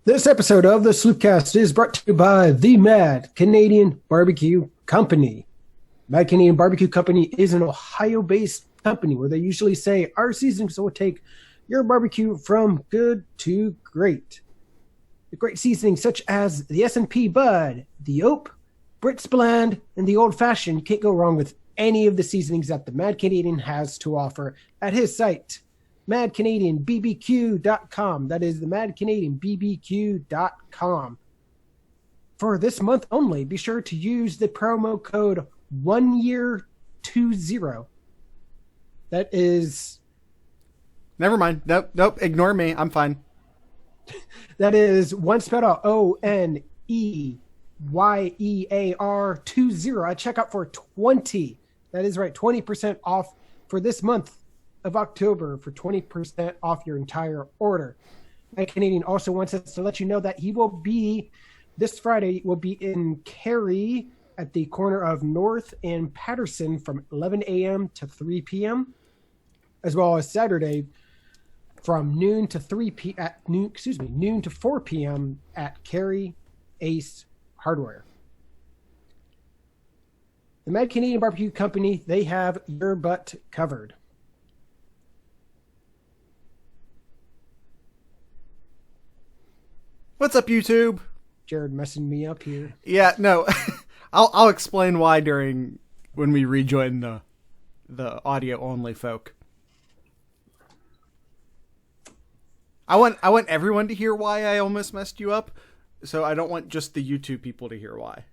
This episode of the Sloopcast is brought to you by the Mad Canadian Barbecue Company. Mad Canadian Barbecue Company is an Ohio-based company where they usually say, our seasonings will take your barbecue from good to great. The great seasonings such as the S&P Bud, the Ope, Brits Bland, and the Old Fashioned. You can't go wrong with any of the seasonings that the Mad Canadian has to offer at his site, madcanadianbbq.com. That is the madcanadianbbq.com. For this month only, be sure to use the promo code OneYear20. That is... Never mind. Nope. Ignore me. I'm fine. That is one spelled out ONEYEAR20 at checkout for 20. That is right, 20% off for this month of October for 20% off your entire order. My Canadian also wants us to let you know that he will be, this Friday, will be in Cary at the corner of North and Patterson from 11 a.m. to 3 p.m., as well as Saturday from noon to 4 p.m. at Cary Ace Hardware. The Mad Canadian Barbecue Company, they have your butt covered. What's up, YouTube? Jared messing me up here. Yeah, no. I'll explain why when we rejoin the audio only folk. I want everyone to hear why I almost messed you up, so I don't want just the YouTube people to hear why.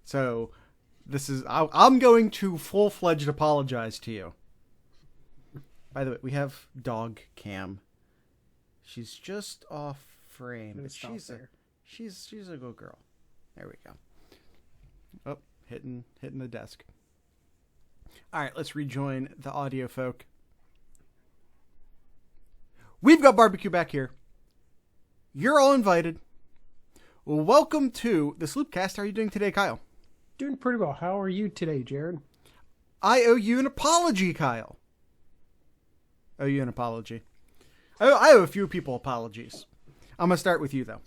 So I'm going to full-fledged apologize to you. By the way, we have dog Cam. She's just off frame. She's a good girl. There we go. Oh, hitting the desk. All right, let's rejoin the audio folk. We've got barbecue back here. You're all invited. Welcome to the Sloopcast. How are you doing today, Kyle? Doing pretty well. How are you today, Jared? I owe you an apology, Kyle. Owe you an apology. I owe a few people apologies. I'm going to start with you, though.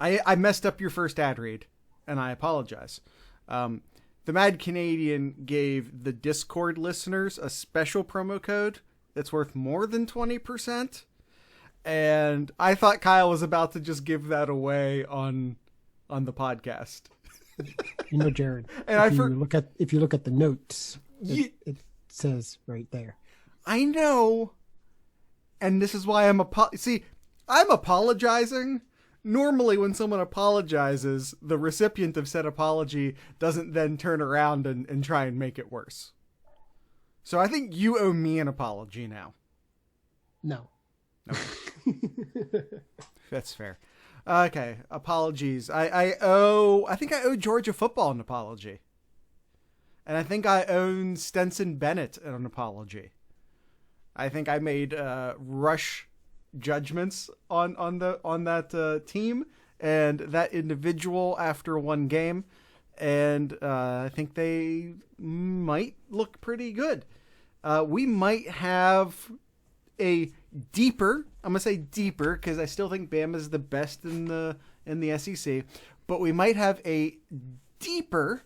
I messed up your first ad read, and I apologize. The Mad Canadian gave the Discord listeners a special promo code that's worth more than 20%, and I thought Kyle was about to just give that away on the podcast. You know, Jared, and if you look at the notes, it says right there. I know, and this is why I'm apologizing. Normally, when someone apologizes, the recipient of said apology doesn't then turn around and try and make it worse. So I think you owe me an apology now. No. That's fair. Okay, apologies. I think I owe Georgia football an apology. And I think I owe Stenson Bennett an apology. I think I made rush judgments on that team and that individual after one game, and I think they might look pretty good. We might have a deeper, I'm gonna say deeper because I still think Bama's the best in the SEC, but we might have a deeper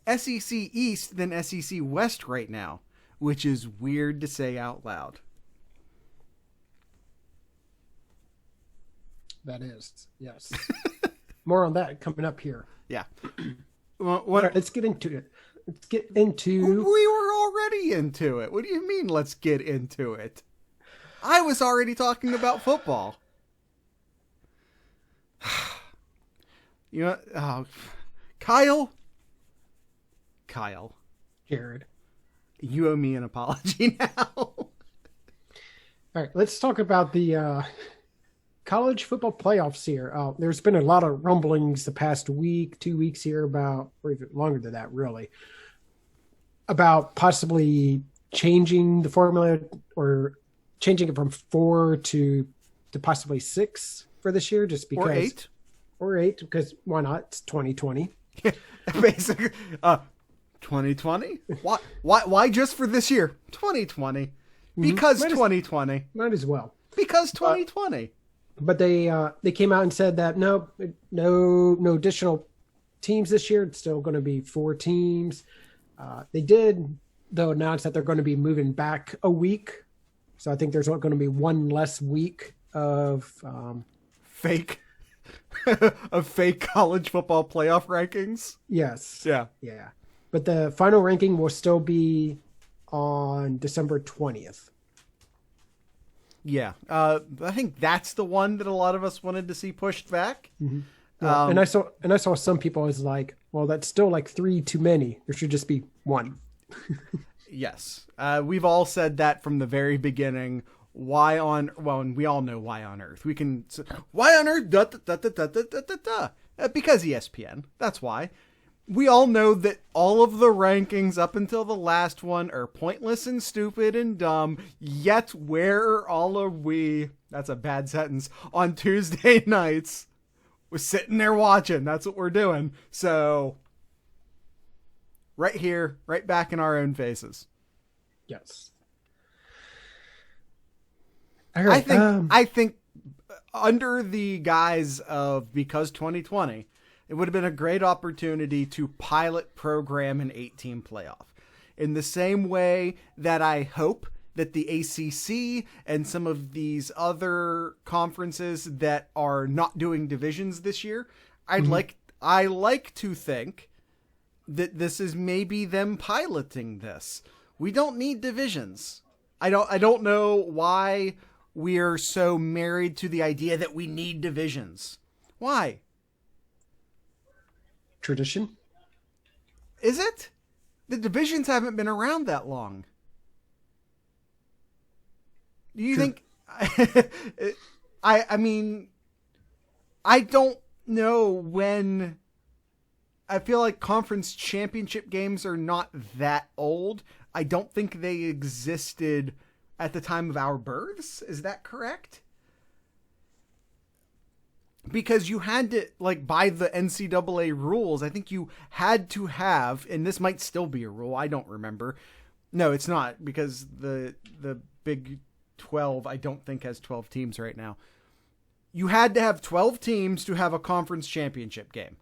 SEC East than SEC West right now, which is weird to say out loud. That is, yes. More on that coming up here. Yeah. Let's get into it. We were already into it. What do you mean, let's get into it? I was already talking about football. You know, Kyle. Jared. You owe me an apology now. All right, let's talk about the college football playoffs here. There's been a lot of rumblings the past week, 2 weeks here about, or even longer than that, really, about possibly changing the formula or changing it from 4 to possibly 6 for this year, just because. Or 8, because why not? It's 2020. Basically, 2020? Why just for this year? 2020. Because 2020. Might as well. Because 2020. But they came out and said that no additional teams this year. It's still going to be 4 teams. They did, though, announce that they're going to be moving back a week. So I think there's going to be one less week of fake college football playoff rankings. Yes. Yeah. Yeah. But the final ranking will still be on December 20th. Yeah. I think that's the one that a lot of us wanted to see pushed back. Mm-hmm. Yeah. And I saw some people as like, well, that's still like 3 too many. There should just be 1. Yes. We've all said that from the very beginning. And we all know why on earth. We can say, why on earth? Because ESPN. That's why. We all know that all of the rankings up until the last one are pointless and stupid and dumb. Yet where all are we? That's a bad sentence. On Tuesday nights, we're sitting there watching. That's what we're doing. So right here, right back in our own faces. Yes. All right, I think under the guise of because 2020, it would have been a great opportunity to pilot program an 8-team playoff. In the same way that I hope that the ACC and some of these other conferences that are not doing divisions this year, I like to think that this is maybe them piloting this. We don't need divisions. I don't know why we're so married to the idea that we need divisions. Why? Tradition? Is it? The divisions haven't been around that long. Do you think... I mean, I don't know when... I feel like conference championship games are not that old. I don't think they existed at the time of our births. Is that correct? Because you had to, like, by the NCAA rules, I think you had to have, and this might still be a rule, I don't remember. No, it's not, because the Big 12, I don't think, has 12 teams right now. You had to have 12 teams to have a conference championship game.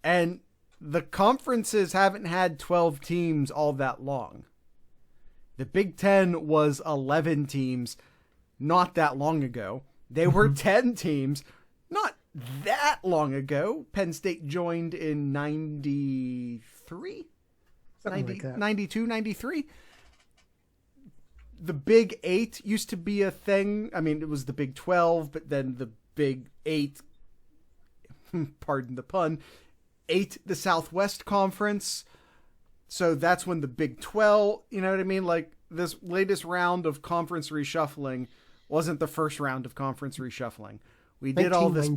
And the conferences haven't had 12 teams all that long. The Big 10 was 11 teams not that long ago. They were 10 teams not that long ago. Penn State joined in 93? 92, 93? The Big 8 used to be a thing. I mean, it was the Big 12, but then the Big 8, pardon the pun, ate the Southwest Conference. So that's when the Big 12, you know what I mean? Like, this latest round of conference reshuffling wasn't the first round of conference reshuffling. We did all this.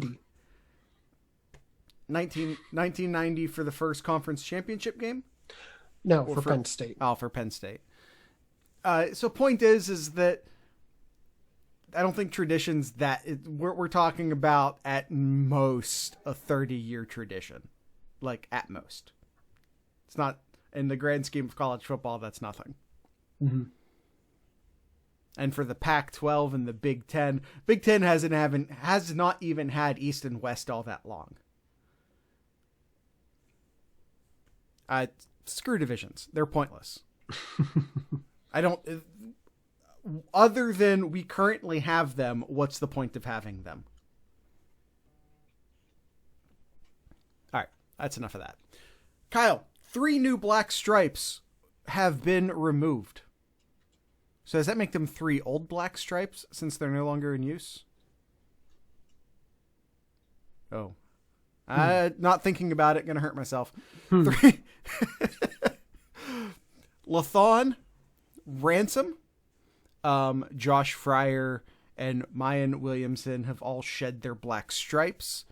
1990 for the first conference championship game? No, for Penn State. Oh, for Penn State. So point is that I don't think traditions we're talking about at most a 30-year tradition. Like, at most. It's not, in the grand scheme of college football, that's nothing. Mm-hmm. And for the Pac-12 and the Big 10 has not even had East and West all that long. Screw divisions. They're pointless. Other than we currently have them, what's the point of having them? All right, that's enough of that. Kyle, 3 new black stripes have been removed. So does that make them 3 old black stripes since they're no longer in use? Oh. Not thinking about it, gonna hurt myself. 3. Lathon, Ransom, Josh Fryer, and Mayan Williamson have all shed their black stripes.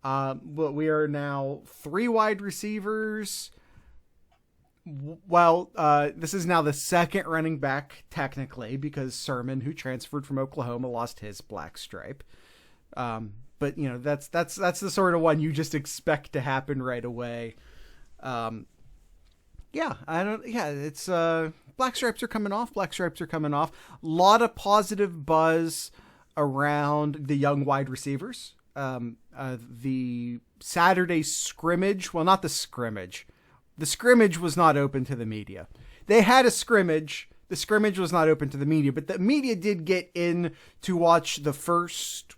But we are now 3 wide receivers. Well, this is now the second running back, technically, because Sermon, who transferred from Oklahoma, lost his black stripe. But you know, that's the sort of one you just expect to happen right away. It's black stripes are coming off. A lot of positive buzz around the young wide receivers. The Saturday scrimmage, well, not the scrimmage. The scrimmage was not open to the media. They had a scrimmage. The scrimmage was not open to the media, but the media did get in to watch the first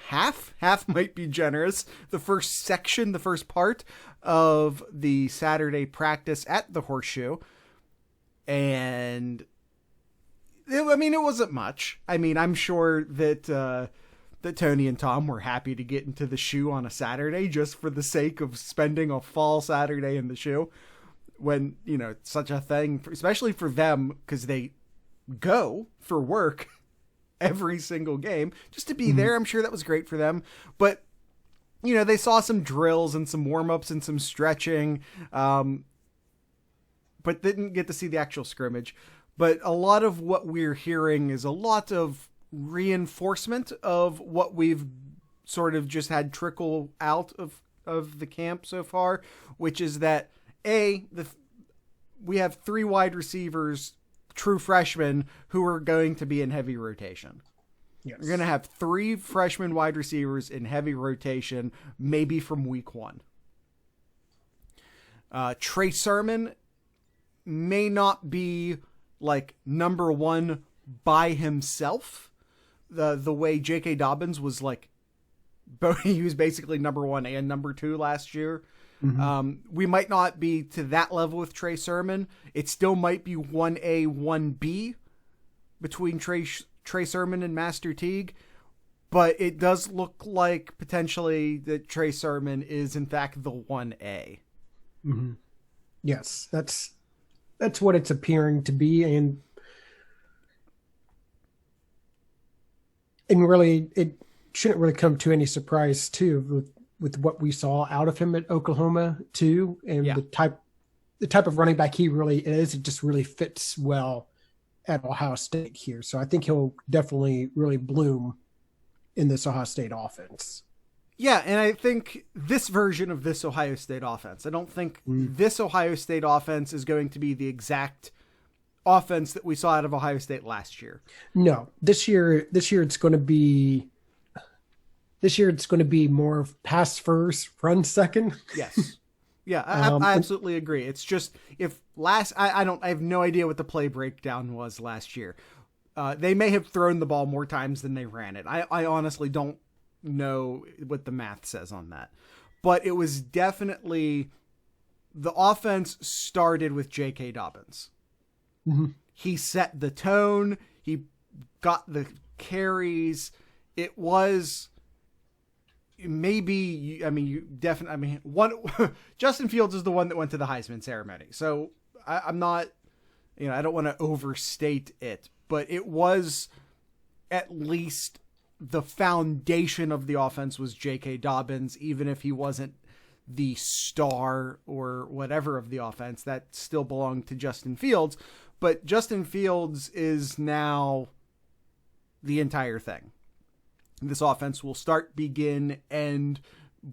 half might be generous, the first section, the first part of the Saturday practice at the Horseshoe. And it wasn't much. I mean, I'm sure that Tony and Tom were happy to get into the shoe on a Saturday just for the sake of spending a fall Saturday in the shoe. When, it's such a thing, especially for them, because they go for work every single game just to be there. I'm sure that was great for them. But, they saw some drills and some warm-ups and some stretching, but didn't get to see the actual scrimmage. But a lot of what we're hearing is a lot of reinforcement of what we've sort of just had trickle out of the camp so far, which is that we have 3 wide receivers, true freshmen, who are going to be in heavy rotation. Yes. You're going to have 3 freshman wide receivers in heavy rotation, maybe from week 1. Trey Sermon may not be like number 1 by himself, the way J.K. Dobbins was like, he was basically number 1 and number 2 last year. We might not be to that level with Trey Sermon. It still might be 1A, 1B between Trey Sermon and Master Teague, but it does look like potentially that Trey Sermon is in fact the 1A. Mm-hmm. Yes, that's what it's appearing to be, and really it shouldn't really come to any surprise too with what we saw out of him at Oklahoma too, and the type of running back he really is. It just really fits well at Ohio State here. So I think he'll definitely really bloom in this Ohio State offense. Yeah, and I think this version of this Ohio State offense, I don't think this Ohio State offense is going to be the exact offense that we saw out of Ohio State last year. No, this year it's going to be more pass first, run second. Yes. Yeah, I absolutely agree. It's just I have no idea what the play breakdown was last year. They may have thrown the ball more times than they ran it. I honestly don't know what the math says on that. But it was definitely, the offense started with J.K. Dobbins. Mm-hmm. He set the tone. He got the carries. It was Justin Fields is the one that went to the Heisman ceremony. So I'm not, I don't want to overstate it, but it was at least the foundation of the offense was J.K. Dobbins, even if he wasn't the star or whatever of the offense. That still belonged to Justin Fields, but Justin Fields is now the entire thing. This offense will begin, end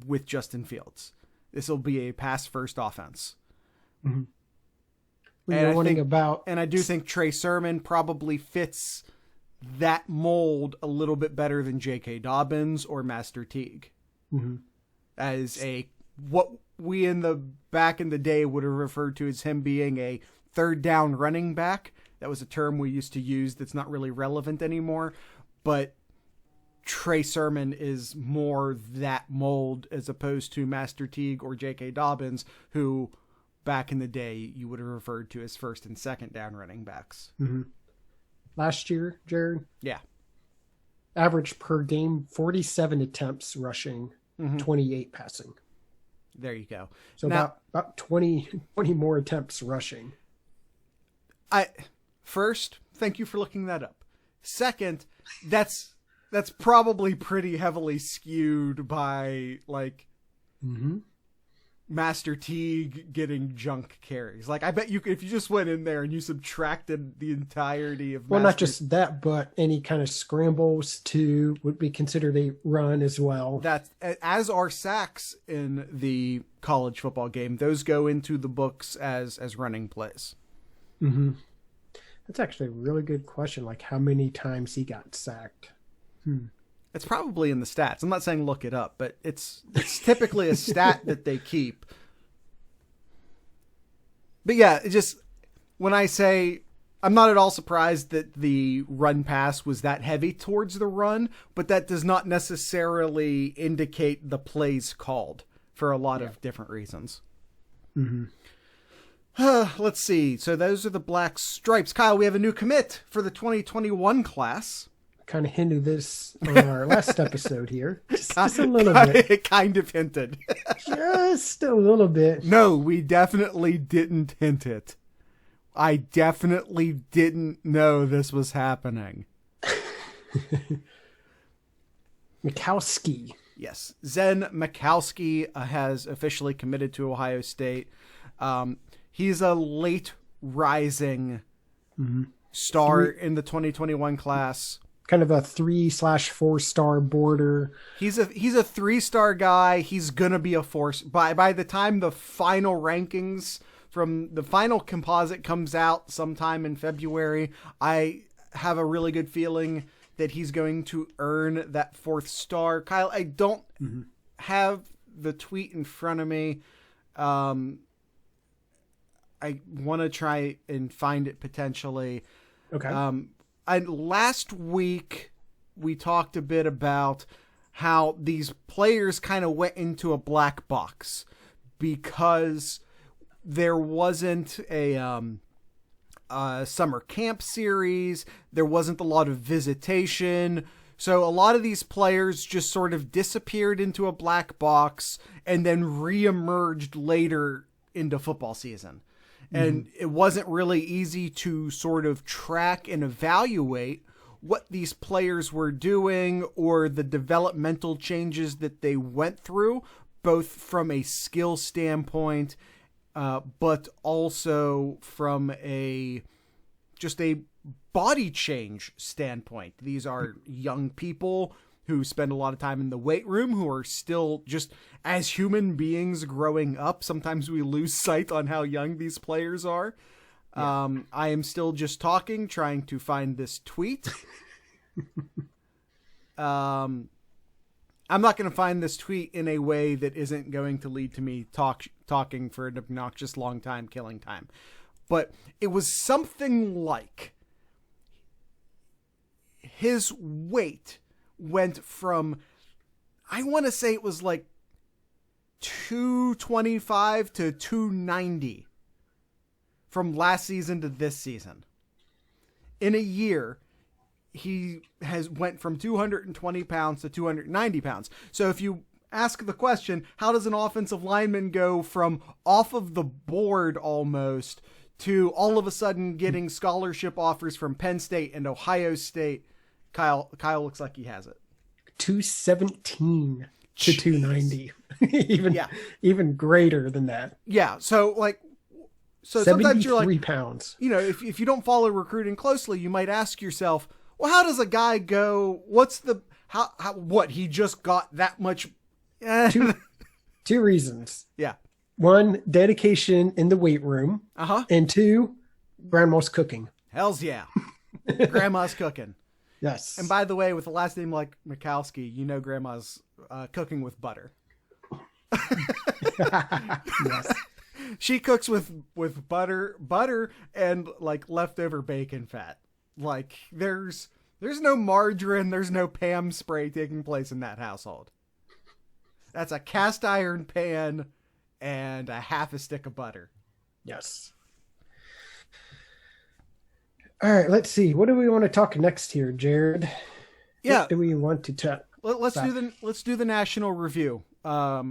with Justin Fields. This will be a pass-first offense. Mm-hmm. And I do think Trey Sermon probably fits that mold a little bit better than J.K. Dobbins or Master Teague. Mm-hmm. As what we back in the day would have referred to as him being a third down running back. That was a term we used to use that's not really relevant anymore. But Trey Sermon is more that mold as opposed to Master Teague or J.K. Dobbins, who back in the day you would have referred to as first and second down running backs. Mm-hmm. Last year, Jared? Yeah. Average per game, 47 attempts rushing, 28 passing. There you go. So now, about 20 more attempts rushing. First, thank you for looking that up. Second, that's probably pretty heavily skewed by Master Teague getting junk carries. I bet you could, if you just went in there and you subtracted the entirety of not just that, but any kind of scrambles too would be considered a run as well. That's, as are sacks in the college football game. Those go into the books as running plays. Mm-hmm. That's actually a really good question. How many times he got sacked? It's probably in the stats. I'm not saying look it up, but it's typically a stat that they keep. But yeah, it just, when I say, I'm not at all surprised that the run pass was that heavy towards the run, but that does not necessarily indicate the plays called for a lot of different reasons. Let's see. So those are the black stripes. Kyle, we have a new commit for the 2021 class. Kind of hinted this on our last episode here. Just a little bit. It kind of hinted. Just a little bit. No, we definitely didn't hint it. I definitely didn't know this was happening. Makowski. Yes. Zen Makowski has officially committed to Ohio State. He's a late rising star in the 2021 class. Kind of a 3/4 star border. He's a 3-star guy. He's gonna be a 4. By the time the final rankings from the final composite comes out sometime in February, I have a really good feeling that he's going to earn that 4th star. Kyle, I don't have the tweet in front of me. I want to try and find it potentially. Okay. Last week we talked a bit about how these players kind of went into a black box because there wasn't a summer camp series. There wasn't a lot of visitation. So a lot of these players just sort of disappeared into a black box and then reemerged later into football season. And it wasn't really easy to sort of track and evaluate what these players were doing or the developmental changes that they went through, both from a skill standpoint, but also from just a body change standpoint. These are young people who spend a lot of time in the weight room, who are still just as human beings growing up. Sometimes we lose sight on how young these players are. Yeah. I am still just trying to find this tweet. I'm not going to find this tweet in a way that isn't going to lead to me talking for an obnoxious long time, killing time. But it was something like his weight went from, I want to say it was like 225 to 290 from last season to this season. In a year, he has went from 220 pounds to 290 pounds. So if you ask the question, how does an offensive lineman go from off of the board almost to all of a sudden getting scholarship offers from Penn State and Ohio State? Kyle looks like he has it. 217 to 290. Even greater than that. Yeah. So sometimes you're like 3 pounds. You know, if you don't follow recruiting closely, you might ask yourself, well, how does a guy go? What he just got that much? Two reasons. Yeah. 1, dedication in the weight room. And 2, grandma's cooking. Hells yeah. Grandma's cooking. Yes. And by the way, with a last name like Makowski, you know grandma's cooking with butter. Yes. She cooks with butter and like leftover bacon fat. Like there's no margarine, there's no Pam spray taking place in that household. That's a cast iron pan and a half a stick of butter. Yes. All right, let's see. What do we want to talk next here, Jared? Yeah. What do we want to talk? Let's do the national review. A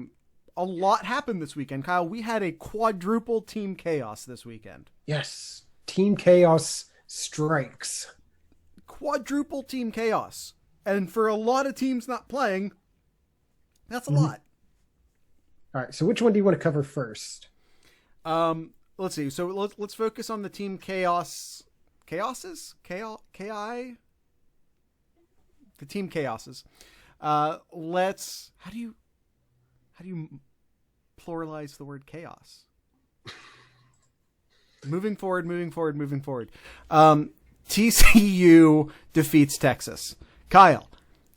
lot happened this weekend, Kyle. We had a quadruple team chaos this weekend. Yes. Team chaos strikes. Quadruple team chaos. And for a lot of teams not playing, that's a lot. All right. So which one do you want to cover first? Let's see. So let's focus on the team chaos. Chaoses? Ki? The team chaoses. How do you pluralize the word chaos? Moving forward. TCU defeats Texas. Kyle,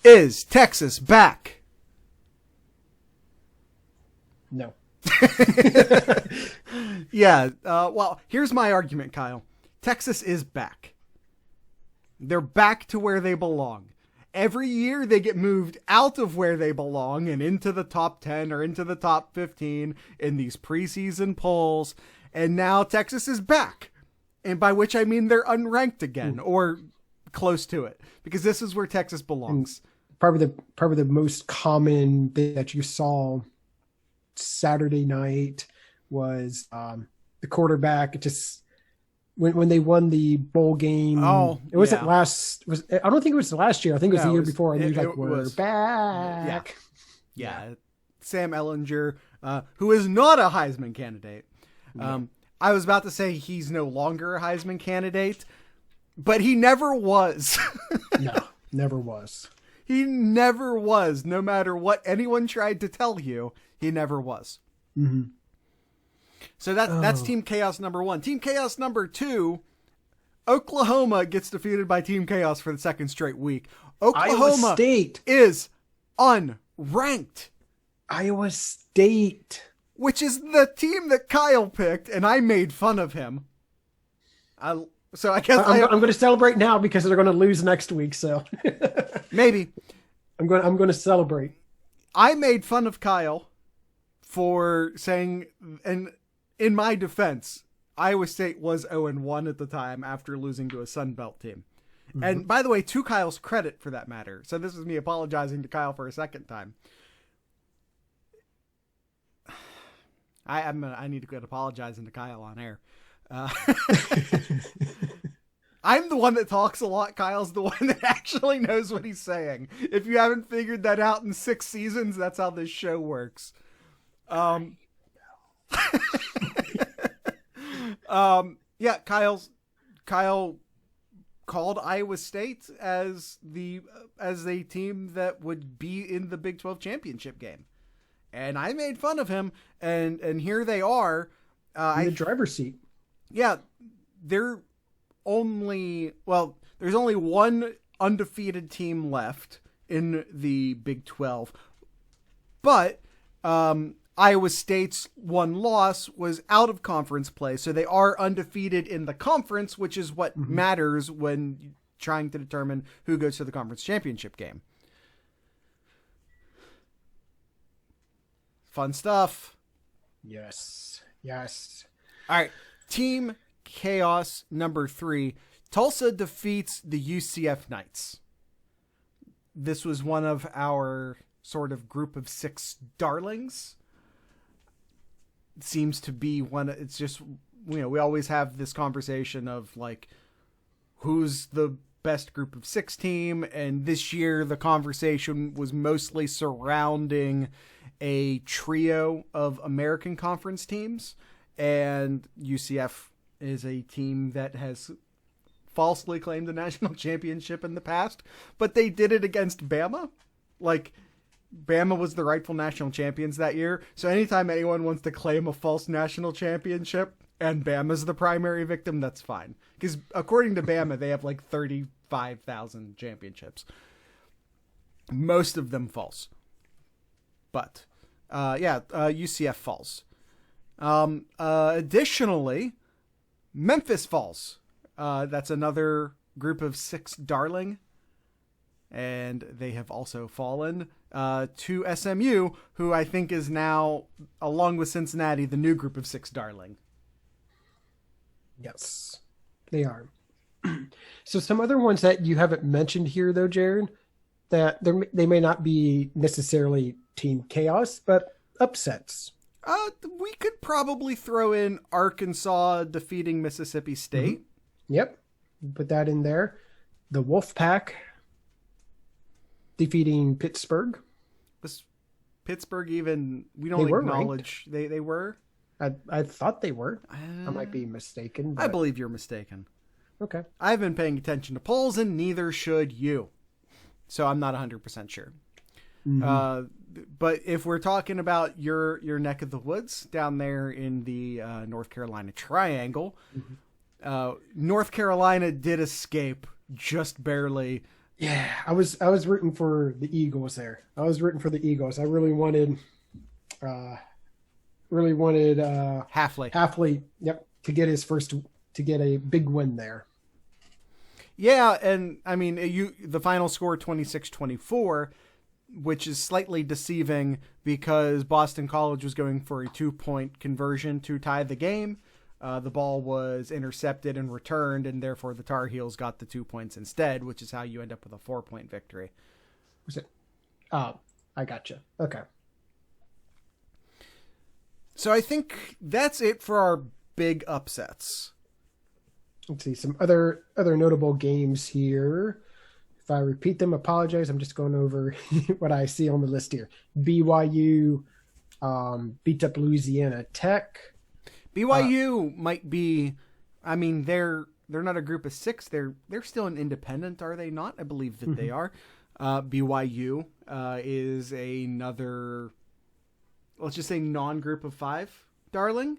Is Texas back? No. Yeah. Well, here's my argument, Kyle. Texas is back. They're back to where they belong. Every year they get moved out of where they belong and into the top 10 or into the top 15 in these preseason polls. And now Texas is back. And by which I mean they're unranked again or close to it, because this is where Texas belongs. Probably the most common thing that you saw Saturday night was the quarterback. It just when they won the bowl game. Oh, it wasn't I don't think it was last year. I think it was the year before. And we're back. Yeah. Sam Ellinger, who is not a Heisman candidate. I was about to say he's no longer a Heisman candidate, but he never was. No, never was. He never was. No matter what anyone tried to tell you, he never was. Mm-hmm. So that's Team Chaos number 1. Team Chaos number 2, Oklahoma gets defeated by Team Chaos for the second straight week. Oklahoma Iowa State is unranked. Iowa State, which is the team that Kyle picked, and I made fun of him. So I guess I'm going to celebrate now because they're going to lose next week. So maybe I'm going to celebrate. I made fun of Kyle for saying, and in my defense, Iowa State was 0-1 at the time after losing to a Sun Belt team. Mm-hmm. And by the way, to Kyle's credit for that matter. So this is me apologizing to Kyle for a second time. I need to quit apologizing to Kyle on air. I'm the one that talks a lot. Kyle's the one that actually knows what he's saying. If you haven't figured that out in 6 seasons, that's how this show works. Yeah, Kyle called Iowa State as a team that would be in the Big 12 championship game. And I made fun of him, and here they are. In the driver's seat. Yeah, there's only one undefeated team left in the Big 12. But Iowa State's one loss was out of conference play, so they are undefeated in the conference, which is what matters when trying to determine who goes to the conference championship game. Fun stuff. Yes. All right. Team Chaos number 3. Tulsa defeats the UCF Knights. This was one of our sort of group of 6 darlings. It seems to be one. It's just, we always have this conversation of like, who's the best group of 6 team. And this year the conversation was mostly surrounding a trio of American Conference teams, and UCF is a team that has falsely claimed a national championship in the past, but they did it against Bama. Like, Bama was the rightful national champions that year, so anytime anyone wants to claim a false national championship and Bama's the primary victim, that's fine. Because according to Bama, they have like 35,000 championships. Most of them false. But, UCF falls. Additionally, Memphis falls. That's another group of 6 darling. And they have also fallen to SMU, who I think is now, along with Cincinnati, the new group of 6 darling. Yes, they are. So some other ones that you haven't mentioned here, though, Jared, that they may not be necessarily Team Chaos, but upsets. We could probably throw in Arkansas defeating Mississippi State. Mm-hmm. Yep. Put that in there. The Wolfpack defeating Pittsburgh. Was Pittsburgh even, we don't acknowledge they were? I thought they were. I might be mistaken. But... I believe you're mistaken. Okay. I've been paying attention to polls, and neither should you. So I'm not 100% sure. Mm-hmm. But if we're talking about your neck of the woods down there in the North Carolina Triangle, North Carolina did escape just barely Yeah, I was rooting for the Eagles there. I was rooting for the Eagles. I uh really wanted Halfley. Halfley, yep, to get a big win there. Yeah, and I mean, the final score 26-24, which is slightly deceiving because Boston College was going for a 2-point conversion to tie the game. The ball was intercepted and returned, and therefore the Tar Heels got the 2 points instead, which is how you end up with a 4-point victory. Was it? Oh, I gotcha. Okay. So I think that's it for our big upsets. Let's see some other notable games here. If I repeat them, apologize. I'm just going over what I see on the list here. BYU beat up Louisiana Tech. BYU might be. I mean, they're not a group of 6. They're still an independent, are they not? I believe that they are. BYU is another, let's just say, non-group of 5 darling.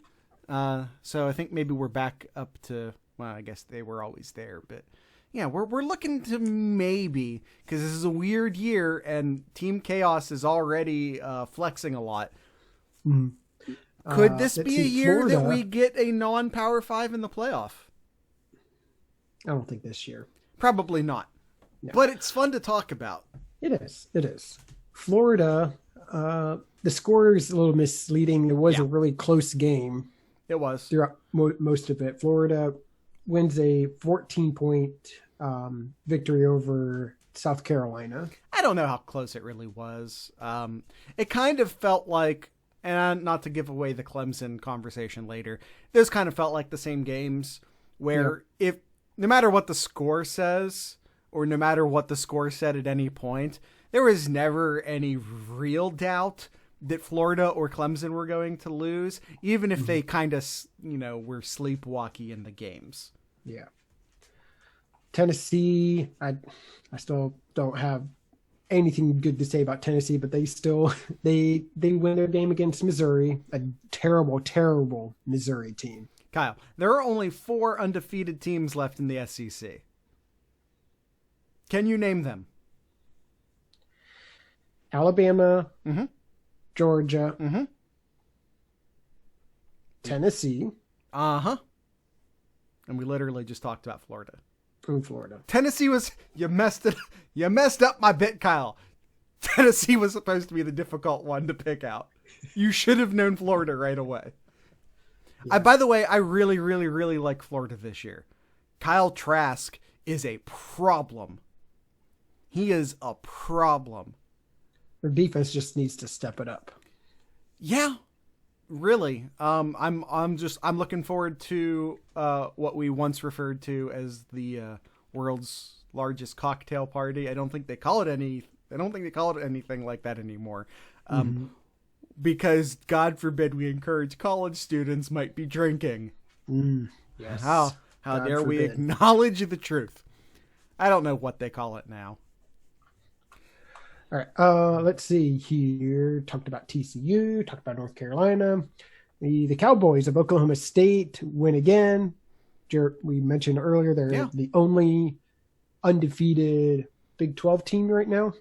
So I think maybe we're back up to. Well, I guess they were always there, but yeah, we're looking to maybe, because this is a weird year and Team Chaos is already flexing a lot. Mm-hmm. Could this be a year Florida, that we get a non-Power 5 in the playoff? I don't think this year. Probably not. No. But it's fun to talk about. It is. It is. Florida, the score is a little misleading. It was a really close game. It was. Throughout most of it. Florida wins a 14-point victory over South Carolina. I don't know how close it really was. It kind of felt like, and not to give away the Clemson conversation later, those kind of felt like the same games where if no matter what the score says, or no matter what the score said at any point, there was never any real doubt that Florida or Clemson were going to lose, even if they kind of, were sleepwalky in the games. Yeah. Tennessee, I still don't have anything good to say about Tennessee, but they still they win their game against Missouri, a terrible Missouri team. Kyle, there are only 4 undefeated teams left in the SEC. Can you name them? Alabama, Georgia, Tennessee. Uh-huh. And we literally just talked about Florida. And Florida. Tennessee was, you messed up my bit, Kyle. Tennessee was supposed to be the difficult one to pick out. You should have known Florida right away. Yeah. By the way, I really, really, really like Florida this year. Kyle Trask is a problem. He is a problem. Their defense just needs to step it up. Yeah, really. I'm looking forward to what we once referred to as the world's largest cocktail party. I don't think they call it anything like that anymore. Because God forbid we encourage college students might be drinking. Yes. How dare we acknowledge the truth? I don't know what they call it now. All right. Let's see here. Talked about TCU. Talked about North Carolina. The Cowboys of Oklahoma State win again. We mentioned earlier they're the only undefeated Big 12 team right now.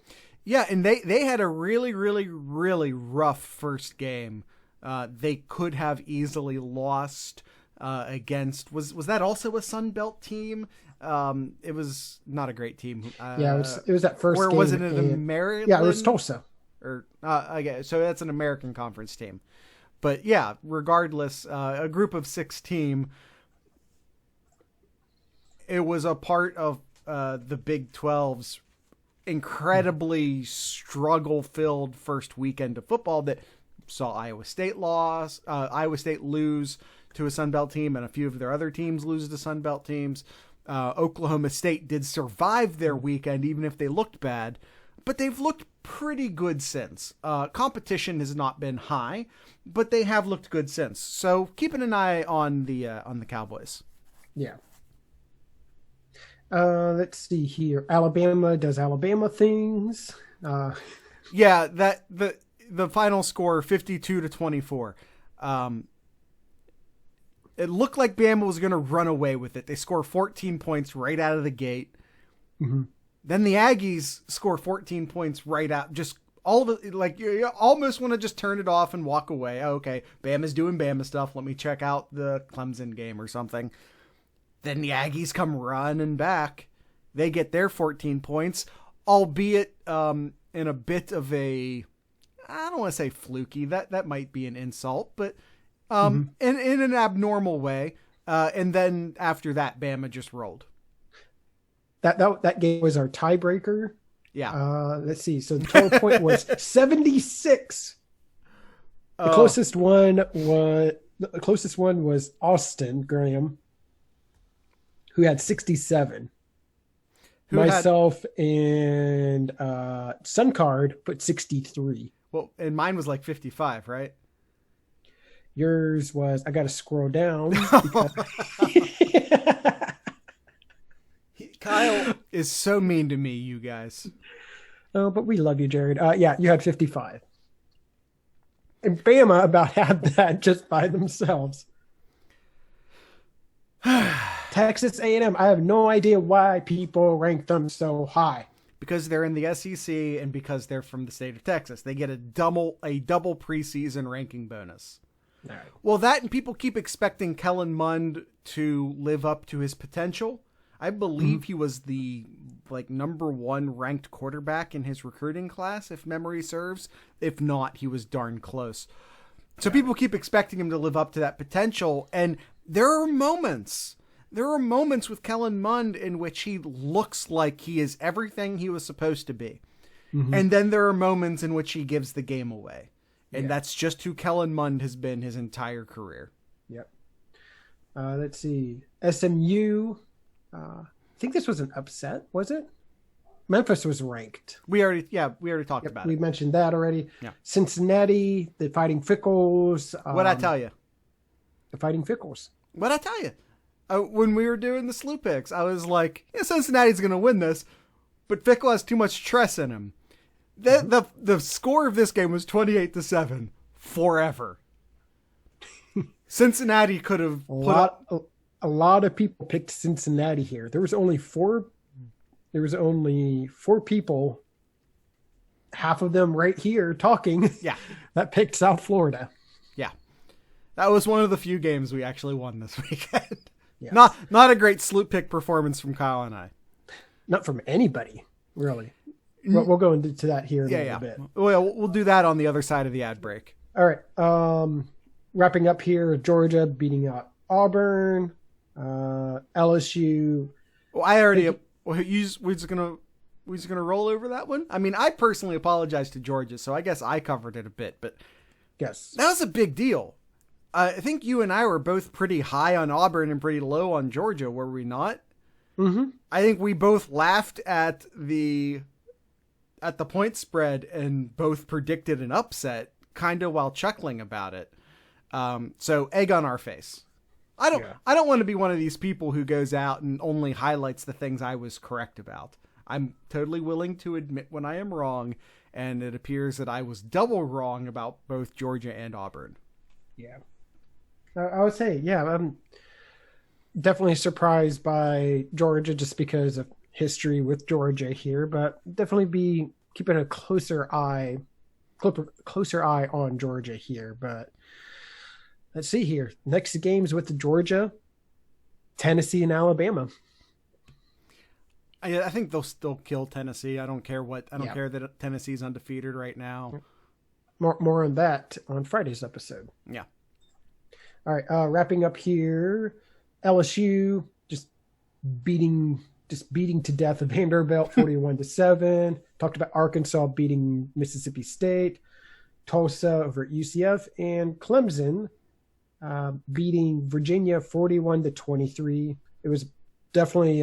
Yeah, and they had a really, really, really rough first game. They could have easily lost against. Was that also a Sun Belt team? It was not a great team. It was that first game. Or was it in Maryland? Yeah, it was Tulsa. Or okay, so that's an American Conference team. But yeah, regardless, a group of 6 team. It was a part of the Big 12's incredibly struggle-filled first weekend of football that saw Iowa State lose to a Sun Belt team, and a few of their other teams lose to Sun Belt teams. Oklahoma State did survive their weekend, even if they looked bad, but they've looked pretty good since. Competition has not been high, but they have looked good since. So keeping an eye on the Cowboys. Yeah. Let's see here. Alabama does Alabama things. Yeah, that the final score 52-24. It looked like Bama was going to run away with it. They score 14 points right out of the gate. Then the Aggies score 14 points right out. Just all of it, like you almost want to just turn it off and walk away. Oh, okay, Bama's doing Bama stuff. Let me check out the Clemson game or something. Then the Aggies come running back. They get their 14 points, albeit in a bit of a, I don't want to say fluky. That might be an insult, but in an abnormal way. And then after that, Bama just rolled. That game was our tiebreaker. Yeah. Let's see. So the total point was 76. The closest one was Austin Graham, who had 67. Myself and Suncard put 63. Well, and mine was like 55, right? Yours was, I got to scroll down. Kyle is so mean to me, you guys. Oh, but we love you, Jared. Yeah, you had 55. And Bama about had that just by themselves. Texas A&M, I have no idea why people rank them so high. Because they're in the SEC and because they're from the state of Texas. They get a double preseason ranking bonus. All right. Well, that and people keep expecting Kellen Mond to live up to his potential. I believe he was the number 1 ranked quarterback in his recruiting class, if memory serves. If not, he was darn close. So people keep expecting him to live up to that potential. And there are moments with Kellen Mond in which he looks like he is everything he was supposed to be. Mm-hmm. And then there are moments in which he gives the game away. And that's just who Kellen Mond has been his entire career. Yep. Let's see. SMU. I think this was an upset, was it? Memphis was ranked. We already talked about it. We mentioned that already. Yeah. Cincinnati, the Fighting Fickles. What'd I tell you? The Fighting Fickles. What'd I tell you? When we were doing the slew picks, I was like, Cincinnati's going to win this, but Fickle has too much stress in him. The score of this game was 28-7 forever. Cincinnati could have a lot of people picked Cincinnati here. There was only four people, half of them right here talking. Yeah. That picked South Florida. Yeah. That was one of the few games we actually won this weekend. Yes. Not a great sloop pick performance from Kyle and I. Not from anybody, really. We'll go into that here in a little bit. Well, we'll do that on the other side of the ad break. All right. Wrapping up here, Georgia beating out Auburn, LSU. Well, I already. We're just gonna roll over that one. I mean, I personally apologize to Georgia, so I guess I covered it a bit, but yes, that was a big deal. I think you and I were both pretty high on Auburn and pretty low on Georgia, were we not? Mm-hmm. I think we both laughed at the point spread and both predicted an upset, kind of while chuckling about it. So egg on our face. I don't want to be one of these people who goes out and only highlights the things I was correct about. I'm totally willing to admit when I am wrong, and it appears that I was double wrong about both Georgia and Auburn. Yeah. I would say, I'm definitely surprised by Georgia just because of history with Georgia here, but definitely be keeping a closer eye on Georgia here. But let's see here. Next games with the Georgia, Tennessee, and Alabama. I think they'll still kill Tennessee. I don't care care that Tennessee's undefeated right now. More on that on Friday's episode. Yeah. All right. Wrapping up here, LSU just beating to death of Vanderbilt 41-7. Talked about Arkansas beating Mississippi State, Tulsa over UCF, and Clemson beating Virginia 41-23. It was definitely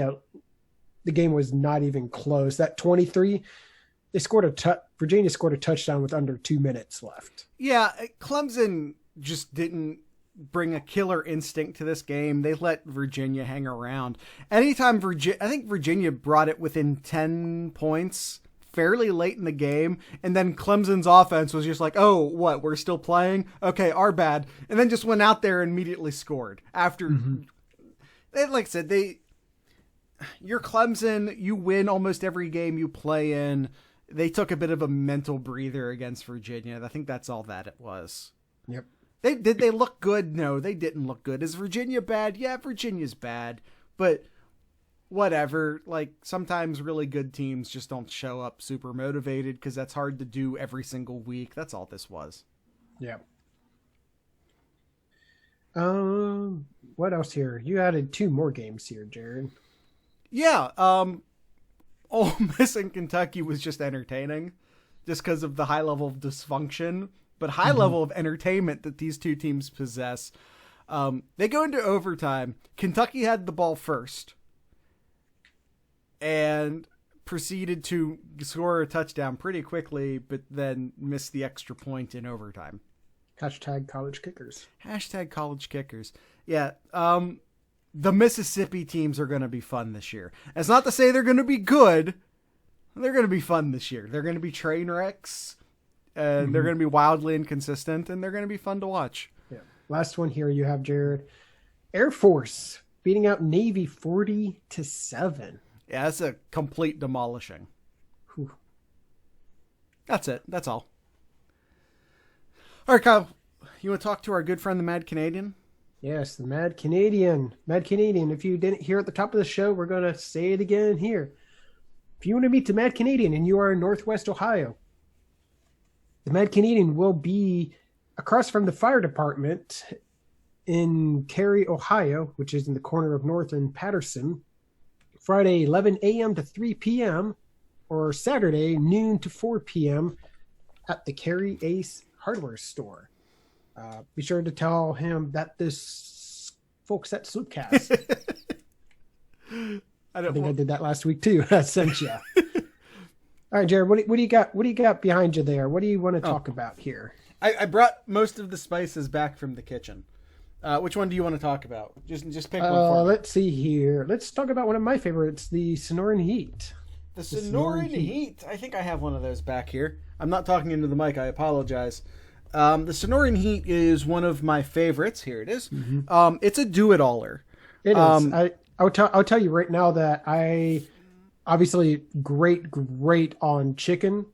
the game was not even close. That 23, Virginia scored a touchdown with under 2 minutes left. Yeah, Clemson just didn't bring a killer instinct to this game. They let Virginia hang around. Anytime I think Virginia brought it within 10 points fairly late in the game, and then Clemson's offense was just like, oh, what, we're still playing? Okay, our bad. And then just went out there and immediately scored. After, like I said, you're Clemson. You win almost every game you play in. They took a bit of a mental breather against Virginia. I think that's all that it was. Yep. Did they look good? No, they didn't look good. Is Virginia bad? Yeah, Virginia's bad. But whatever. Like, sometimes really good teams just don't show up super motivated because that's hard to do every single week. That's all this was. Yeah. What else here? You added 2 more games here, Jared. Yeah. Ole Miss and Kentucky was just entertaining just because of the high level of dysfunction, but high level of entertainment that these two teams possess. They go into overtime. Kentucky had the ball first and proceeded to score a touchdown pretty quickly, but then missed the extra point in overtime. Hashtag college kickers. Hashtag college kickers. Yeah. The Mississippi teams are going to be fun this year. It's not to say they're going to be good. They're going to be fun this year. They're going to be train wrecks, and they're going to be wildly inconsistent, and they're going to be fun to watch. Yeah. Last one here you have, Jared. Air Force beating out Navy 40-7. Yeah, that's a complete demolishing. Whew. That's it. That's all. All right, Kyle. You want to talk to our good friend, the Mad Canadian? Yes, the Mad Canadian. Mad Canadian. If you didn't hear at the top of the show, we're going to say it again here. If you want to meet the Mad Canadian and you are in Northwest Ohio, the Mad Canadian will be across from the fire department in Cary, Ohio, which is in the corner of North and Patterson, Friday 11 a.m. to 3 p.m. or Saturday noon to 4 p.m. at the Cary Ace Hardware Store. Be sure to tell him that this folks at Sloopcast. I think I did that last week too. I sent you. All right, Jared, what do you got? What do you got behind you there? What do you want to talk about here? I brought most of the spices back from the kitchen. Which one do you want to talk about? Just pick one for me. Let's see here. Let's talk about one of my favorites, the Sonoran Heat. The Sonoran Heat. I think I have one of those back here. I'm not talking into the mic. I apologize. The Sonoran Heat is one of my favorites. Here it is. It's a do-it-aller. It is. I'll tell you right now that I obviously great on chicken.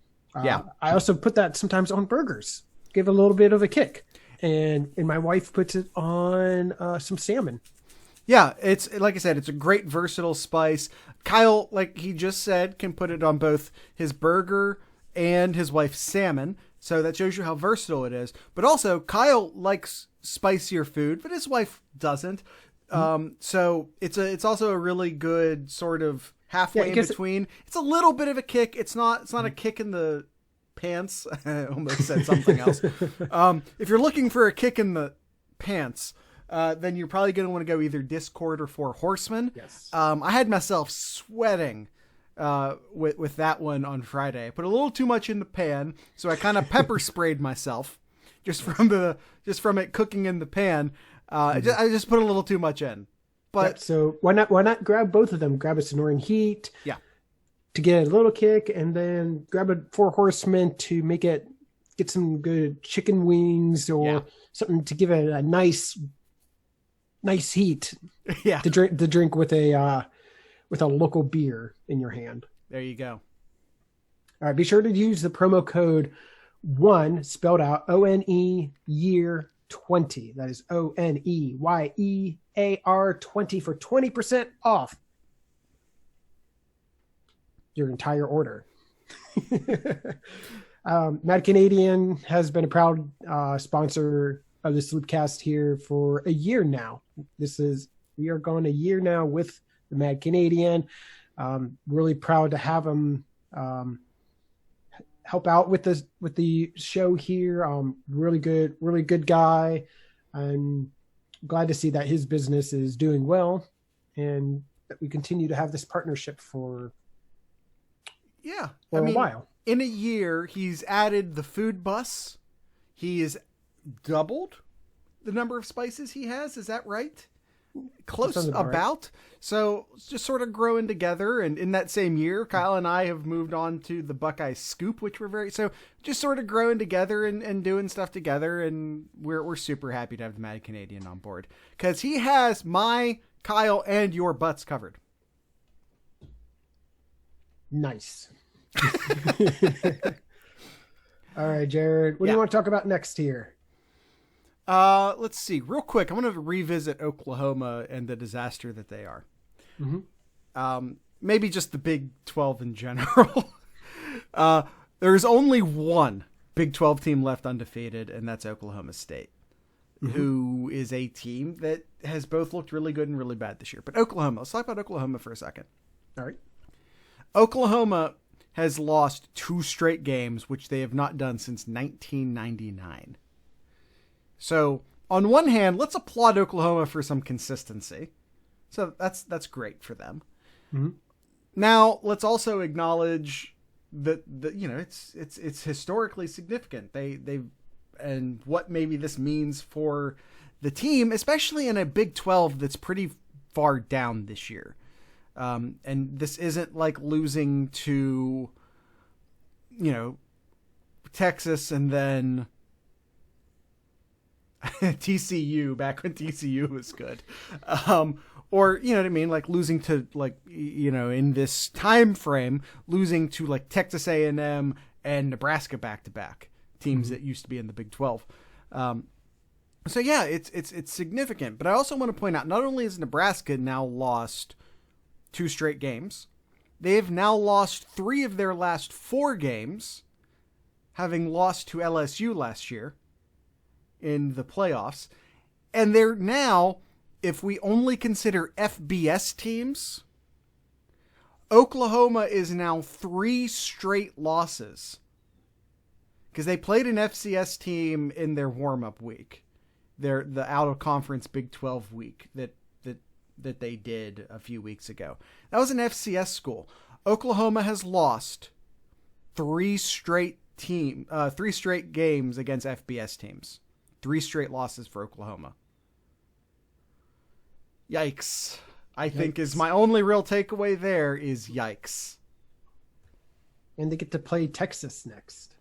Yeah. I also put that sometimes on burgers. Give a little bit of a kick. And my wife puts it on some salmon. Yeah, it's like I said, it's a great versatile spice. Kyle, like he just said, can put it on both his burger and his wife's salmon. So that shows you how versatile it is. But also, Kyle likes spicier food, but his wife doesn't. So it's also a really good sort of halfway in between. It's a little bit of a kick. It's not a kick in the pants. I almost said something else. If you're looking for a kick in the pants, then you're probably going to want to go either Discord or Four Horsemen. Yes. I had myself sweating with that one on Friday. I put a little too much in the pan, so I kind of pepper sprayed myself just from it cooking in the pan. I just put a little too much in. But yeah, so why not grab both of them? Grab a Sonoran Heat. Yeah. To get a little kick, and then grab a Four Horsemen to get some good chicken wings or something to give it a nice heat. Yeah. To drink with a local beer in your hand. There you go. All right. Be sure to use the promo code ONE, spelled out ONE year 20. That is ONEYEAR 20 for 20% off your entire order. Mad Canadian has been a proud sponsor of the Sloopcast here for a year now. We are going a year now with the Mad Canadian. Really proud to have him help out with the show here. Really good guy. I'm glad to see that his business is doing well and that we continue to have this partnership for a while. In a year, he's added the food bus. He has doubled the number of spices he has. Is that right? Close about. Right. So it's just sort of growing together. And in that same year, Kyle and I have moved on to the Buckeye Scoop, which we're just sort of growing together and doing stuff together. And we're super happy to have the Mad Canadian on board because he has my, Kyle, and your butts covered. Nice. All right, Jared. What do you want to talk about next here? Let's see. Real quick, I want to revisit Oklahoma and the disaster that they are. Mm-hmm. Maybe just the Big 12 in general. There's only one Big 12 team left undefeated, and that's Oklahoma State, who is a team that has both looked really good and really bad this year. But Oklahoma, let's talk about Oklahoma for a second. All right. Oklahoma has lost 2 straight games, which they have not done since 1999. So, on one hand, let's applaud Oklahoma for some consistency. So that's great for them. Mm-hmm. Now, let's also acknowledge that it's historically significant. They and what maybe this means for the team, especially in a Big 12 that's pretty far down this year. And this isn't like losing to, Texas and then TCU back when TCU was good. Or, you know what I mean? Like losing to in this time frame, losing to like Texas A&M and Nebraska back-to-back teams that used to be in the Big 12. So yeah, it's significant. But I also want to point out, not only has Nebraska now lost 2 straight games, they've now lost 3 of their last 4 games, having lost to LSU last year in the playoffs. And they're now, if we only consider FBS teams, Oklahoma is now 3 straight losses. Because they played an FCS team in their warm-up week. The out-of-conference Big 12 week that they did a few weeks ago. That was an FCS school. Oklahoma has lost 3 straight games against FBS teams. 3 straight losses for Oklahoma. Yikes. I think is my only real takeaway there is yikes. And they get to play Texas next.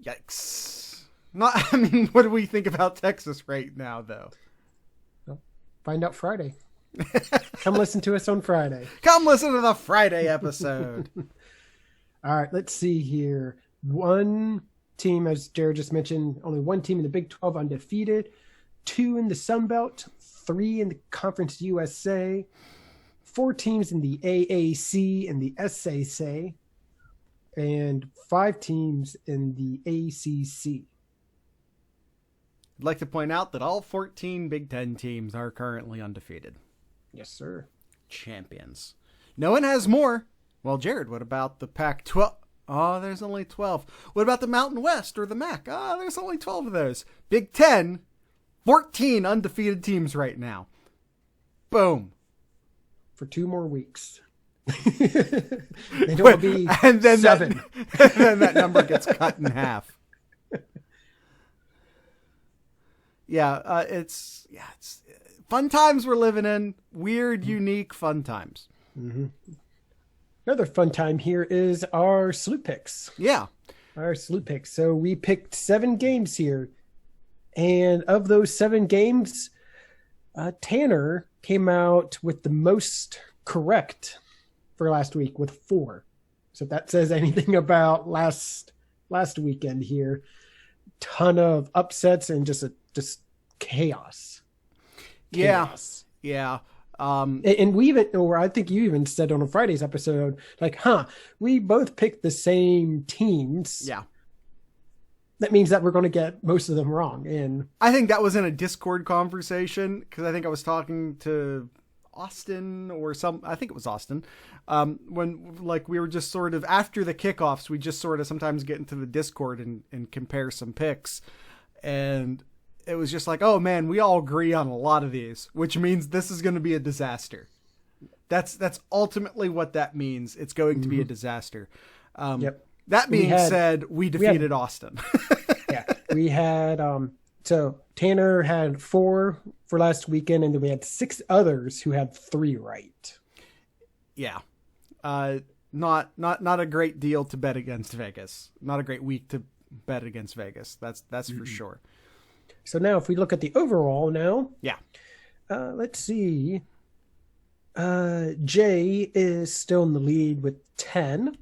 Yikes. What do we think about Texas right now, though? Find out Friday. Come listen to us on Friday. Come listen to the Friday episode. All right, let's see here. One team, as Jared just mentioned, only one team in the Big 12 undefeated, 2 in the Sun Belt, 3 in the Conference USA, 4 teams in the AAC and the SAC, and 5 teams in the ACC. I'd like to point out that all 14 Big Ten teams are currently undefeated. Yes, sir. Champions. No one has more. Well, Jared, what about the Pac-12? Oh, there's only 12. What about the Mountain West or the MAC? Oh, there's only 12 of those. Big Ten, 14 undefeated teams right now. Boom. For 2 more weeks. It'll be and then 7. And then that number gets cut in half. It's fun times we're living in. Weird, unique, fun times. Mm-hmm. Another fun time here is our Sloop Picks. Yeah. Our Sloop Picks. So we picked 7 games here. And of those 7 games, Tanner came out with the most correct for last week with 4. So if that says anything about last weekend here, ton of upsets and just chaos. Chaos. Yeah. And we even, or I think you even said on a Friday's episode, like, we both picked the same teams. Yeah. That means that we're going to get most of them wrong. And I think that was in a Discord conversation because I think I was talking to Austin I think it was Austin. When like we were just sort of after the kickoffs, we just sort of sometimes get into the Discord and compare some picks. And it was just like, oh man, we all agree on a lot of these, which means this is going to be a disaster. That's ultimately what that means. It's going to be a disaster. Yep. That being said, we defeated Austin. Yeah, we had, so Tanner had 4 for last weekend, and then we had 6 others who had 3 right. Yeah. Not a great deal to bet against Vegas. Not a great week to bet against Vegas. That's for sure. So now if we look at the overall now. Yeah. Let's see. Jay is still in the lead with 10.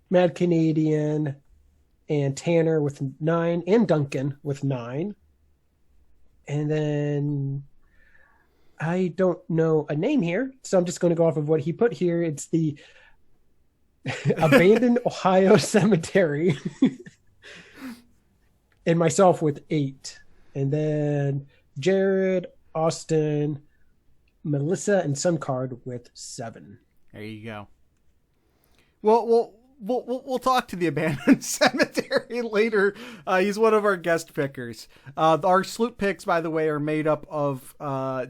Mad Canadian and Tanner with 9, and Duncan with 9. And then I don't know a name here, so I'm just going to go off of what he put here. It's the Abandoned Ohio Cemetery. And myself with 8. And then Jared, Austin, Melissa, and Suncard with 7. There you go. Well, we'll talk to the Abandoned Cemetery later. He's one of our guest pickers. Our sloop picks, by the way, are made up of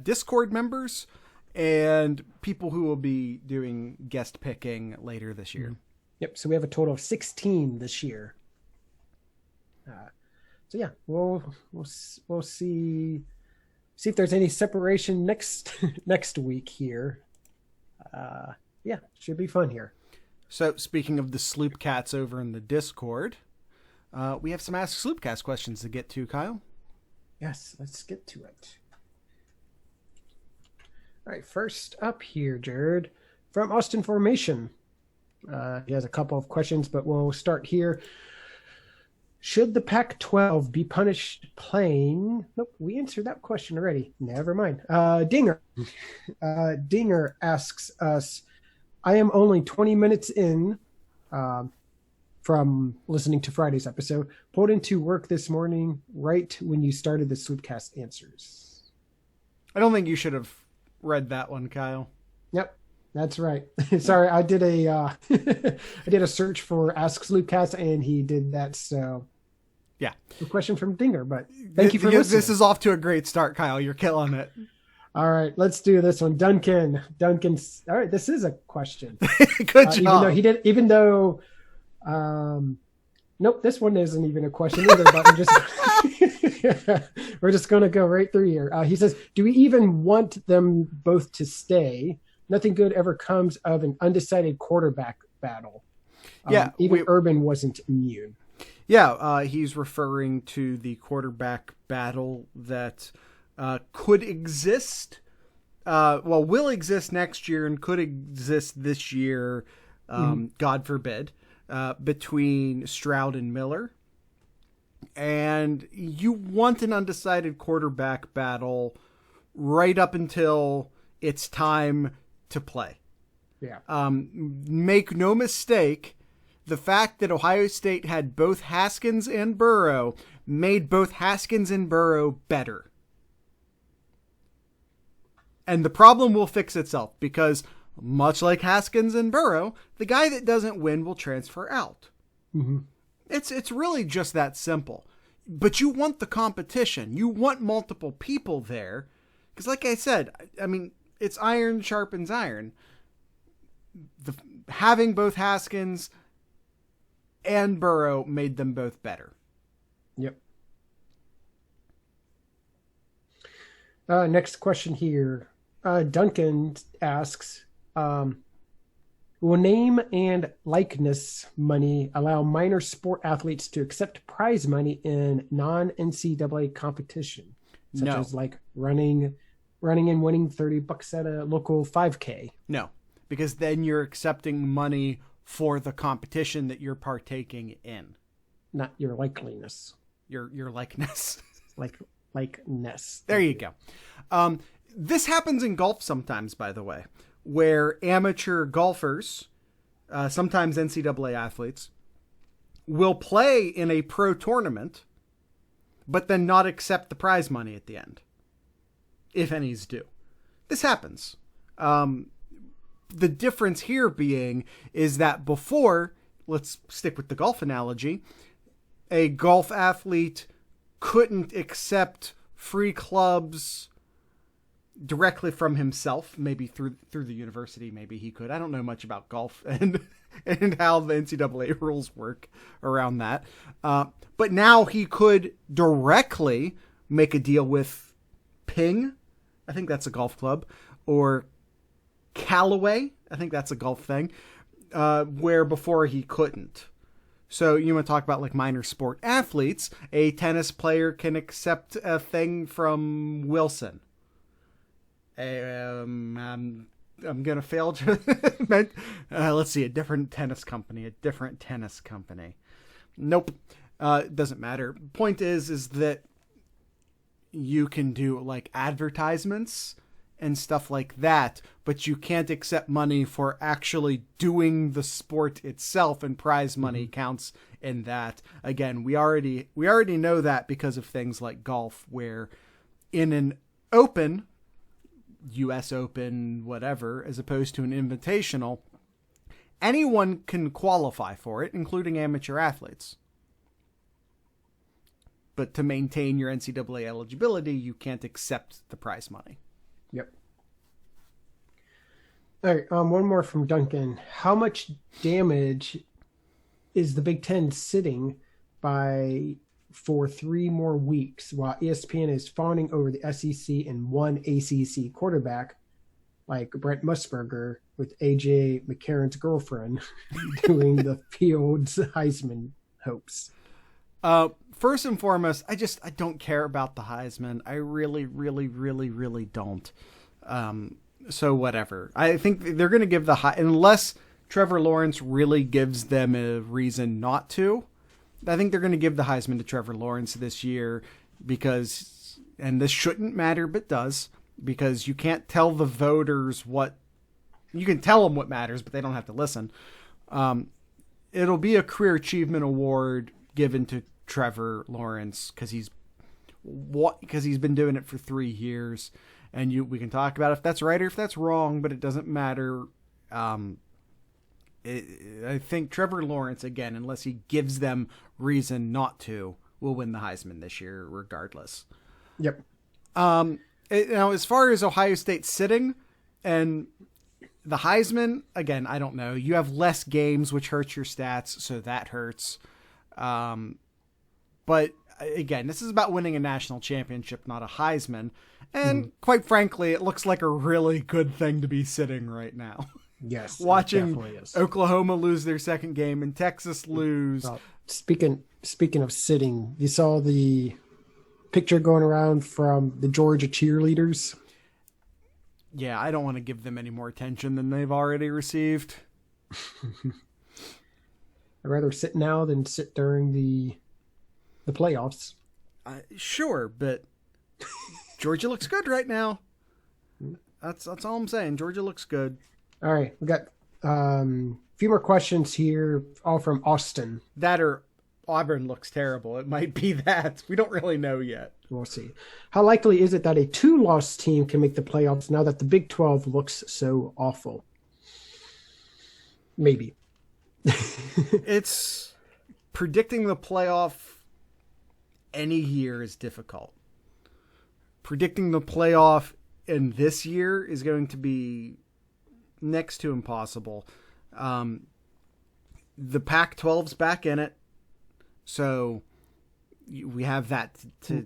Discord members and people who will be doing guest picking later this year. Yep. So we have a total of 16 this year. So yeah, we'll see if there's any separation next week here. Yeah, should be fun here. So speaking of the Sloop Cats over in the Discord, we have some Ask Sloopcast questions to get to, Kyle. Yes, let's get to it. All right, first up here, Jared, from Austin Formation. He has a couple of questions, but we'll start here. Should the Pac-12 be punished playing? Nope, we answered that question already. Never mind. Dinger. Dinger asks us, I am only 20 minutes in from listening to Friday's episode. Pulled into work this morning right when you started the Sloopcast answers. I don't think you should have read that one, Kyle. Yep, that's right. Sorry, I did a search for Ask Sloopcast, and he did that. So yeah, a question from Dinger, but thank you for listening. This is off to a great start, Kyle. You're killing it. All right, let's do this one. Duncan's. All right, this is a question. Good job. Even though, nope, this one isn't even a question either. But we're just going to go right through here. He says, "Do we even want them both to stay? Nothing good ever comes of an undecided quarterback battle." Yeah, even Urban wasn't immune. Yeah, he's referring to the quarterback battle that could exist, will exist next year and could exist this year, God forbid, between Stroud and Miller. And you want an undecided quarterback battle right up until it's time to play. Yeah. Make no mistake, the fact that Ohio State had both Haskins and Burrow made both Haskins and Burrow better. And the problem will fix itself because, much like Haskins and Burrow, the guy that doesn't win will transfer out. Mm-hmm. It's really just that simple. But you want the competition. You want multiple people there. Because like I said, I mean, it's iron sharpens iron. Having both Haskins and Burrow made them both better. Yep. Next question here. Duncan asks, will name and likeness money allow minor sport athletes to accept prize money in non-NCAA competition, such as like running and winning $30 at a local 5K? No, because then you're accepting money for the competition that you're partaking in, not your likeliness. Your likeness. likeness. There you go. This happens in golf sometimes, by the way, where amateur golfers, sometimes NCAA athletes, will play in a pro tournament, but then not accept the prize money at the end, if any's due. This happens. The difference here being is that before, let's stick with the golf analogy, a golf athlete couldn't accept free clubs directly from himself, maybe through the university, maybe he could. I don't know much about golf and how the NCAA rules work around that. But now he could directly make a deal with Ping, I think that's a golf club, or Callaway, I think that's a golf thing, where before he couldn't. So you want to talk about like minor sport athletes, a tennis player can accept a thing from Wilson. I'm I'm gonna fail to. Let's see, a different tennis company. Nope, it doesn't matter. Point is that you can do like advertisements and stuff like that, but you can't accept money for actually doing the sport itself, and prize money counts in that. Again, we already know that because of things like golf, where in an open, US Open, whatever, as opposed to an invitational, anyone can qualify for it, including amateur athletes. But to maintain your NCAA eligibility, you can't accept the prize money. Yep. All right, one more from Duncan. How much damage is the Big Ten sitting by for 3 more weeks while ESPN is fawning over the SEC and one ACC quarterback like Brent Musburger with AJ McCarron's girlfriend doing the field's Heisman hopes? First and foremost, I don't care about the Heisman. I really, really, really, really don't. So whatever. I think they're going to give unless Trevor Lawrence really gives them a reason not to, I think they're going to give the Heisman to Trevor Lawrence this year because, and this shouldn't matter, but does, because you can't tell the voters you can tell them what matters, but they don't have to listen. It'll be a career achievement award given to Trevor Lawrence because he's been doing it for 3 years, and we can talk about if that's right or if that's wrong, but it doesn't matter. I think Trevor Lawrence, again, unless he gives them reason not to, will win the Heisman this year regardless. Yep. Now, as far as Ohio State sitting and the Heisman, again, I don't know. You have less games, which hurts your stats, so that hurts. But again, this is about winning a national championship, not a Heisman. And quite frankly, it looks like a really good thing to be sitting right now. Yes. Watching Oklahoma lose their second game and Texas lose. Speaking of sitting, you saw the picture going around from the Georgia cheerleaders. Yeah, I don't want to give them any more attention than they've already received. I'd rather sit now than sit during the playoffs. Sure, but Georgia looks good right now. That's all I'm saying. Georgia looks good. All right, we got a few more questions here, all from Austin. That or Auburn looks terrible. It might be that. We don't really know yet. We'll see. How likely is it that a 2-loss team can make the playoffs now that the Big 12 looks so awful? Maybe. It's predicting the playoff any year is difficult. Predicting the playoff in this year is going to be next to impossible. The Pac-12's back in it, so we have that to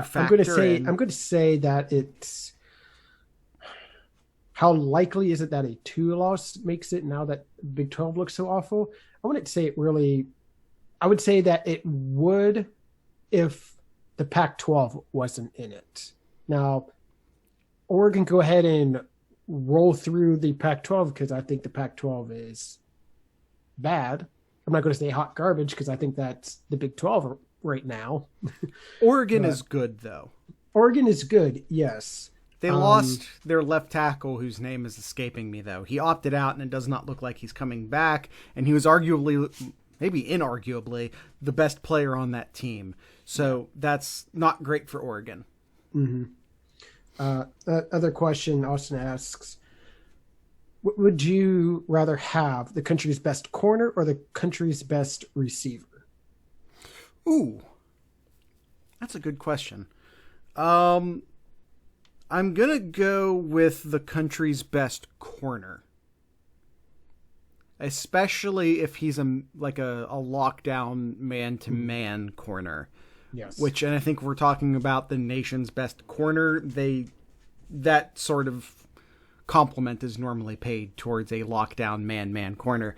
factor in. I'm going to say that it's. How likely is it that a 2-loss makes it now that Big 12 looks so awful? I wouldn't say it really. I would say that it would if the Pac-12 wasn't in it. Now, Oregon go ahead and roll through the Pac-12 because I think the Pac-12 is bad. I'm not going to say hot garbage because I think that's the Big 12 right now. Oregon is good, though. Oregon is good, yes. They lost their left tackle, whose name is escaping me, though. He opted out, and it does not look like he's coming back. And he was arguably, maybe inarguably, the best player on that team. So that's not great for Oregon. Mm-hmm. Other question Austin asks, would you rather have the country's best corner or the country's best receiver? Ooh, that's a good question. I'm going to go with the country's best corner. Especially if he's a lockdown man-to-man corner. Yes. And I think we're talking about the nation's best corner. That sort of compliment is normally paid towards a lockdown man corner.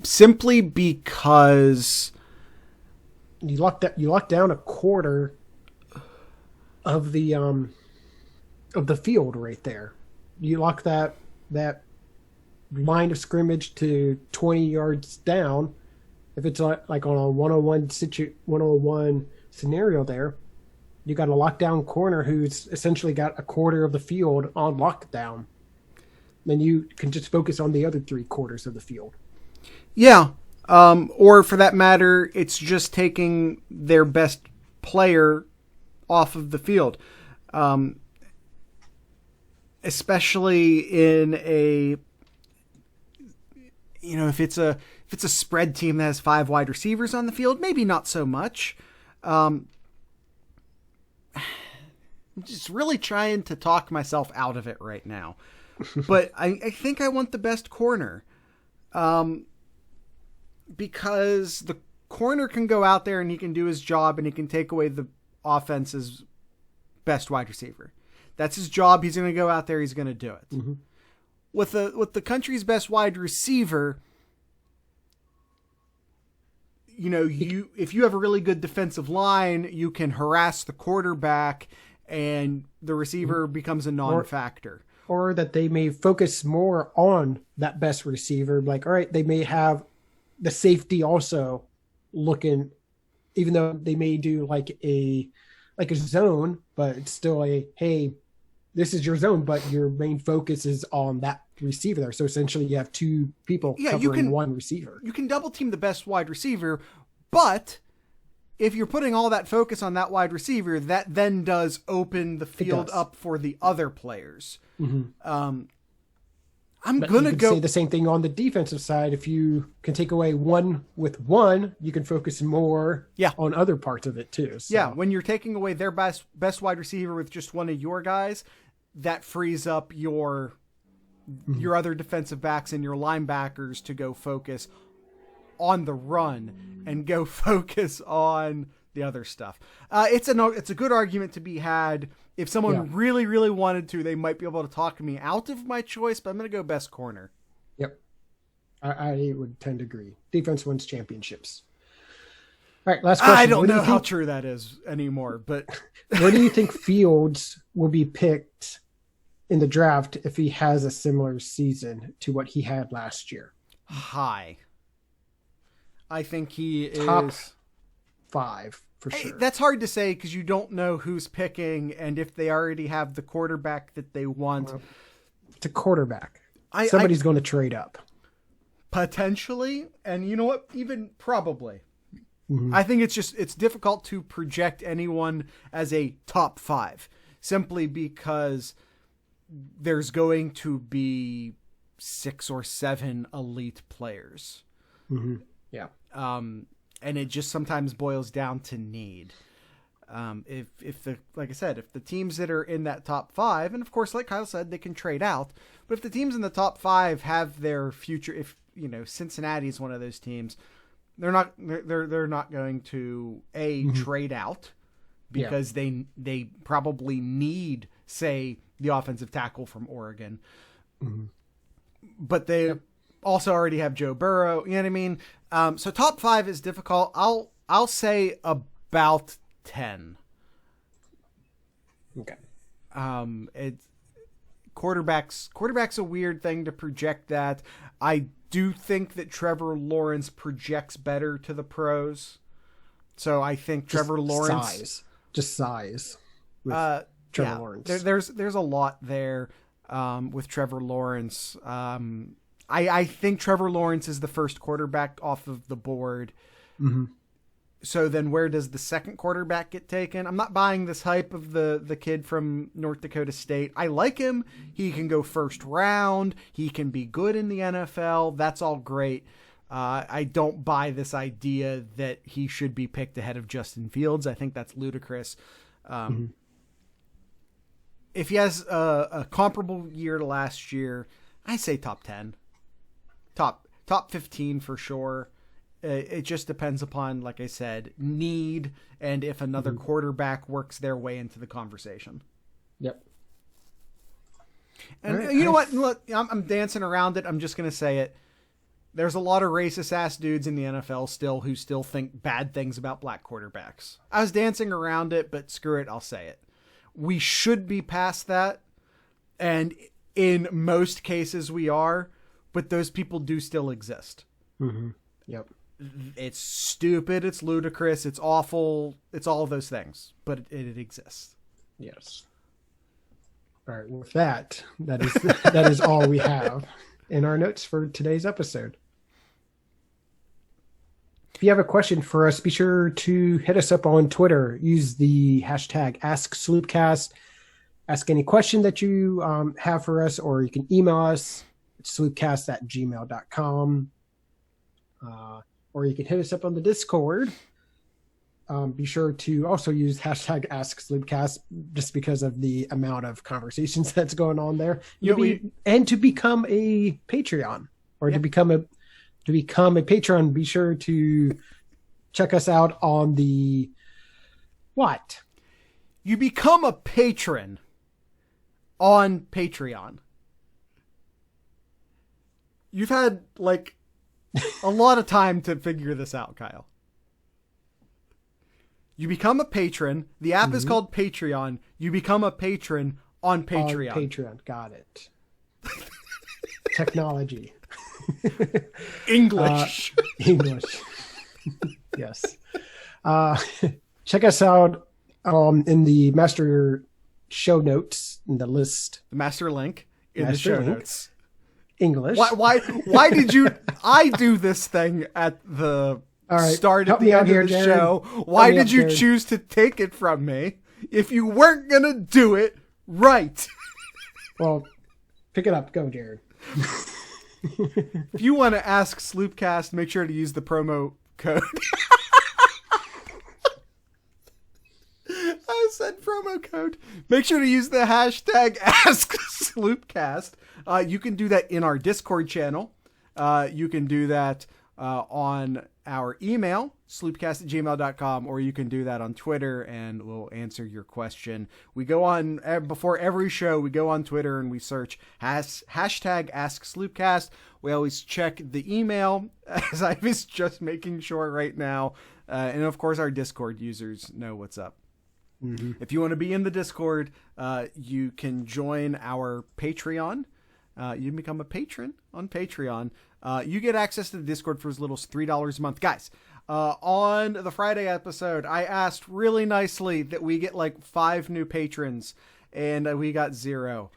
Simply because you lock down a quarter of the field right there. You lock that line of scrimmage to 20 yards down. If it's like on a 101 scenario there, you got a lockdown corner who's essentially got a quarter of the field on lockdown. Then you can just focus on the other 3/4 of the field. Yeah. Or for that matter, it's just taking their best player off of the field. Especially in a, if it's a spread team that has 5 wide receivers on the field, maybe not so much. I'm just really trying to talk myself out of it right now. But I think I want the best corner. Because the corner can go out there and he can do his job and he can take away the offense's best wide receiver. That's his job. He's going to go out there. He's going to do it. Mm-hmm. With the country's best wide receiver, if you have a really good defensive line, you can harass the quarterback and the receiver becomes a non-factor. Or that they may focus more on that best receiver. Like, all right, they may have the safety also looking, even though they may do like a zone, but it's still hey, this is your zone, but your main focus is on that receiver there. So essentially you have 2 people covering one receiver. You can double team the best wide receiver, but if you're putting all that focus on that wide receiver, that then does open the field up for the other players. Mm-hmm. I'm going to go say the same thing on the defensive side. If you can take away one with one, you can focus more on other parts of it too. So. Yeah, when you're taking away their best wide receiver with just one of your guys, that frees up your other defensive backs and your linebackers to go focus on the run and go focus on the other stuff. It's a good argument to be had. If someone really, really wanted to, they might be able to talk me out of my choice, but I'm going to go best corner. Yep. I would tend to agree. Defense wins championships. All right, last question. I don't know how true that is anymore, but... Where do you think Fields will be picked in the draft if he has a similar season to what he had last year? High. I think he is... Top 5. For sure. That's hard to say because you don't know who's picking and if they already have the quarterback that they want. Well, it's a quarterback. Somebody's going to trade up. Potentially. And you know what? Even probably. Mm-hmm. I think it's difficult to project anyone as a top 5 simply because there's going to be 6 or 7 elite players. Mm-hmm. Yeah. And it just sometimes boils down to need. Like I said, if the teams that are in that top 5, and of course, like Kyle said, they can trade out, but if the teams in the top 5 have their future, if Cincinnati is one of those teams, they're not going to trade out because they probably need, say, the offensive tackle from Oregon, but they also already have Joe Burrow. You know what I mean? So top 5 is difficult. I'll say about 10. Okay. Quarterback's a weird thing to project that. I do think that Trevor Lawrence projects better to the pros. So I think Trevor Lawrence size with Trevor Lawrence. There's a lot there with Trevor Lawrence. I think Trevor Lawrence is the first quarterback off of the board. Mm-hmm. So then where does the second quarterback get taken? I'm not buying this hype of the kid from North Dakota State. I like him. He can go first round. He can be good in the NFL. That's all great. I don't buy this idea that he should be picked ahead of Justin Fields. I think that's ludicrous. If he has a comparable year to last year, I say top 10. Top 15 for sure. It just depends upon, like I said, need and if another quarterback works their way into the conversation. Yep. And right, you know what? Look, I'm dancing around it. I'm just going to say it. There's a lot of racist ass dudes in the NFL still who still think bad things about black quarterbacks. I was dancing around it, but screw it. I'll say it. We should be past that. And in most cases we are, but those people do still exist. Mm-hmm. Yep. It's stupid. It's ludicrous. It's awful. It's all of those things, but it exists. Yes. All right. With that is all we have in our notes for today's episode. If you have a question for us, be sure to hit us up on Twitter. Use the hashtag AskSloopcast. Ask any question that you have for us, or you can email us at sloopcast@gmail.com. Or you can hit us up on the Discord. Be sure to also use hashtag AskSloopcast just because of the amount of conversations that's going on there. And to become a Patreon, or to become a patron, be sure to check us out on the what? You become a patron on Patreon. You've had a lot of time to figure this out, Kyle. You become a patron. The app is called Patreon. You become a patron on Patreon. On Patreon. Got it. Technology. English. English. Yes. Check us out in the master show notes in the list. The master link in the show notes. English. Why did you? I do this thing at the start at the end of the show. Why did you choose to take it from me if you weren't gonna do it right? Well, pick it up. Go, Jared. If you want to ask Sloopcast, make sure to use the promo code. I said promo code. Make sure to use the hashtag AskSloopcast. You can do that in our Discord channel. You can do that on our email, sloopcast@gmail.com, or you can do that on Twitter, and we'll answer your question. We go on, before every show, we go on Twitter and we search hashtag AskSloopcast. We always check the email, as I was just making sure right now. And of course, our Discord users know what's up. Mm-hmm. If you want to be in the Discord, you can join our Patreon. You can become a patron on Patreon. You get access to the Discord for as little as $3 a month. Guys, on the Friday episode, I asked really nicely that we get 5 new patrons, and we got 0.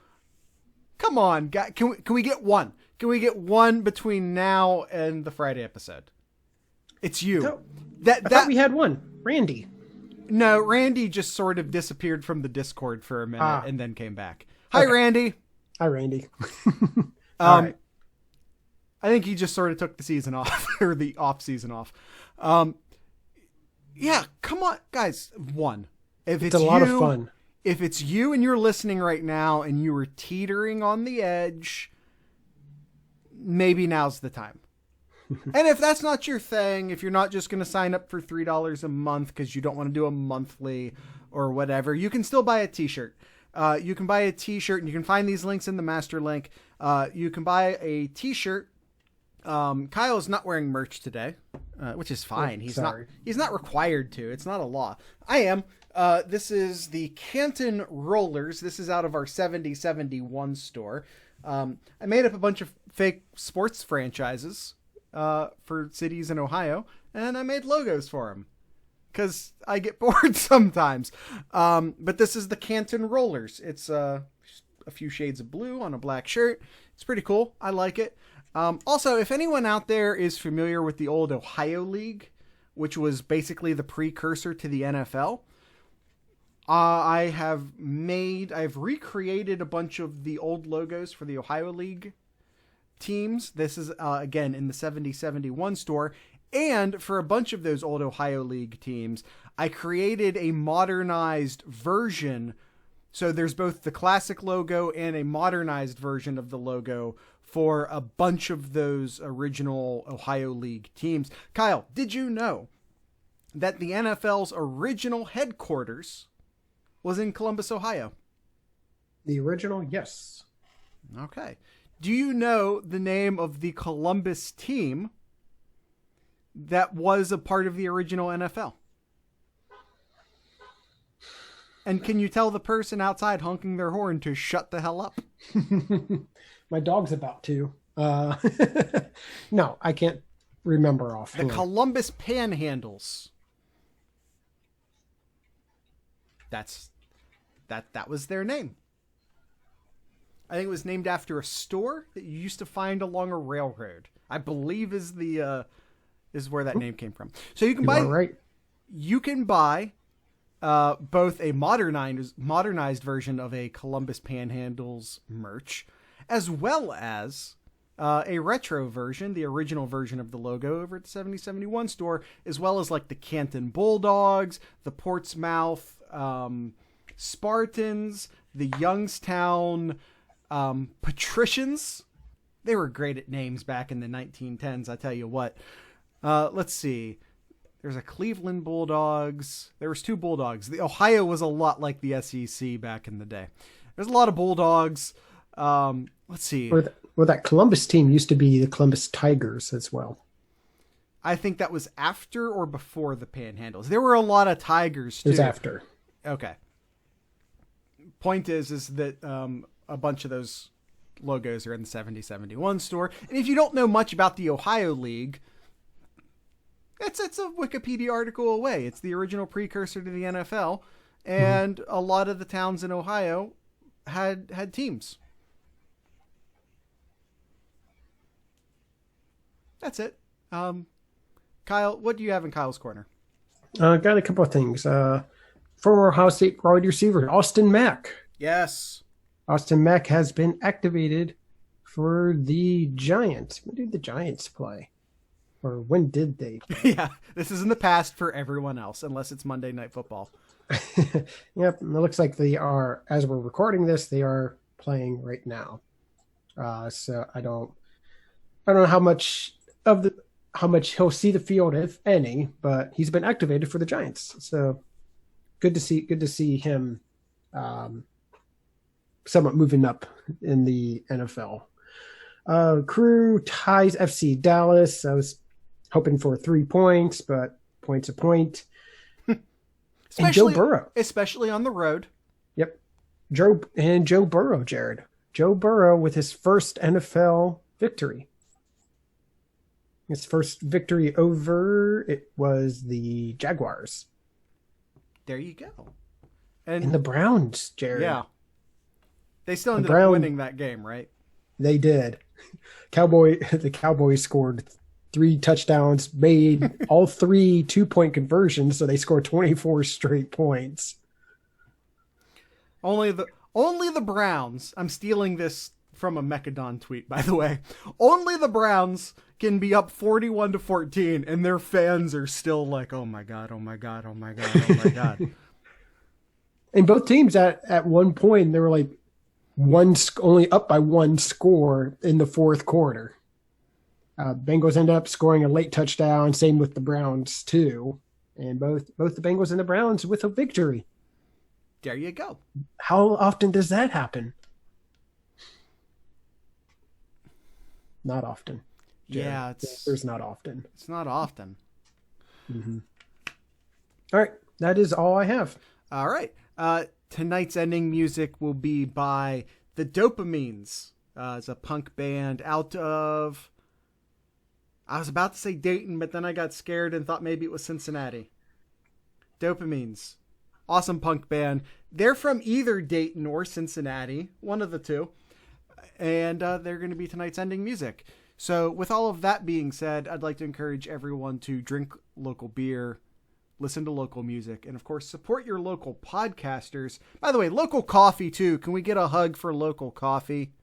Come on, guys. Can we get one? Can we get one between now and the Friday episode? It's you. I thought we had one. Randy. No, Randy just sort of disappeared from the Discord for a minute and then came back. Hi, okay. Randy. Hi, Randy. All right. I think he just sort of took the season off, or the off season off. Yeah, come on, guys. One. If it's a lot of fun. If it's you and you're listening right now and you were teetering on the edge, maybe now's the time. And if that's not your thing, if you're not just going to sign up for $3 a month because you don't want to do a monthly or whatever, you can still buy a t-shirt. You can buy a t-shirt, and you can find these links in the master link. You can buy a t-shirt. Kyle's not wearing merch today, which is fine. He's not required to. It's not a law. I am. This is the Canton Rollers. This is out of our 7071 store. I made up a bunch of fake sports franchises for cities in Ohio, and I made logos for them because I get bored sometimes. But this is the Canton Rollers. It's a few shades of blue on a black shirt. It's pretty cool. I like it. Also, if anyone out there is familiar with the old Ohio League, which was basically the precursor to the NFL, I've recreated a bunch of the old logos for the Ohio League teams. This is, again, in the 7071 store. And for a bunch of those old Ohio League teams, I created a modernized version. So there's both the classic logo and a modernized version of the logo for a bunch of those original Ohio League teams. Kyle, did you know that the NFL's original headquarters was in Columbus, Ohio? The original, yes. Okay. Do you know the name of the Columbus team that was a part of the original NFL? And can you tell the person outside honking their horn to shut the hell up? My dog's about to. No, I can't remember offhand. The Columbus Panhandles. That was their name. I think it was named after a store that you used to find along a railroad. I believe is where that name came from. So you can buy both a modernized version of a Columbus Panhandles merch, as well as a retro version, the original version of the logo over at the 7071 store, as well as like the Canton Bulldogs, the Portsmouth Spartans, the Youngstown Patricians. They were great at names back in the 1910s, I tell you what. Let's see. There's a Cleveland Bulldogs. There was 2 Bulldogs. The Ohio was a lot like the SEC back in the day. There's a lot of Bulldogs. Let's see. Well, that Columbus team used to be the Columbus Tigers as well. I think that was after or before the Panhandles. There were a lot of Tigers too. It was after. Okay. Point is that a bunch of those logos are in the 7071 store. And if you don't know much about the Ohio League, it's a Wikipedia article away. It's the original precursor to the NFL, and a lot of the towns in Ohio had teams. That's it. Kyle, what do you have in Kyle's corner? Got a couple of things. Former Ohio State wide receiver Austin Mack. Yes. Austin Mack has been activated for the Giants. When did the Giants play? Or when did they play? Yeah, this is in the past for everyone else, unless it's Monday Night Football. Yep, it looks like they are, as we're recording this, they are playing right now. So I don't know how much he'll see the field, if any, but he's been activated for the Giants. So good to see him somewhat moving up in the NFL. Crew ties FC Dallas. I was hoping for 3 points, but point's a point. And Joe Burrow. Especially on the road. Yep. Joe Burrow, Jared. Joe Burrow with his first NFL victory. His first victory it was the Jaguars. There you go. And the Browns, Jared. Yeah. They still ended up winning that game, right? They did. The Cowboys scored 3 touchdowns, made all 3 2-point conversions, so they scored 24 straight points. Only the Browns. I'm stealing this from a Mechadon tweet, by the way. Only the Browns can be up 41-14, and their fans are still like, "Oh my god! Oh my god! Oh my god! Oh my god!" And both teams at one point they were like only up by 1 score in the fourth quarter. Bengals end up scoring a late touchdown. Same with the Browns too, and both the Bengals and the Browns with a victory. There you go. How often does that happen? Not often. Jared. Yeah, there's not often. It's not often. Mm-hmm. All right, that is all I have. All right. Tonight's ending music will be by the Dopamines. It's a punk band out of, I was about to say Dayton, but then I got scared and thought maybe it was Cincinnati. Dopamines. Awesome punk band. They're from either Dayton or Cincinnati, one of the two. And they're going to be tonight's ending music. So with all of that being said, I'd like to encourage everyone to drink local beer, listen to local music, and of course, support your local podcasters. By the way, local coffee too. Can we get a hug for local coffee?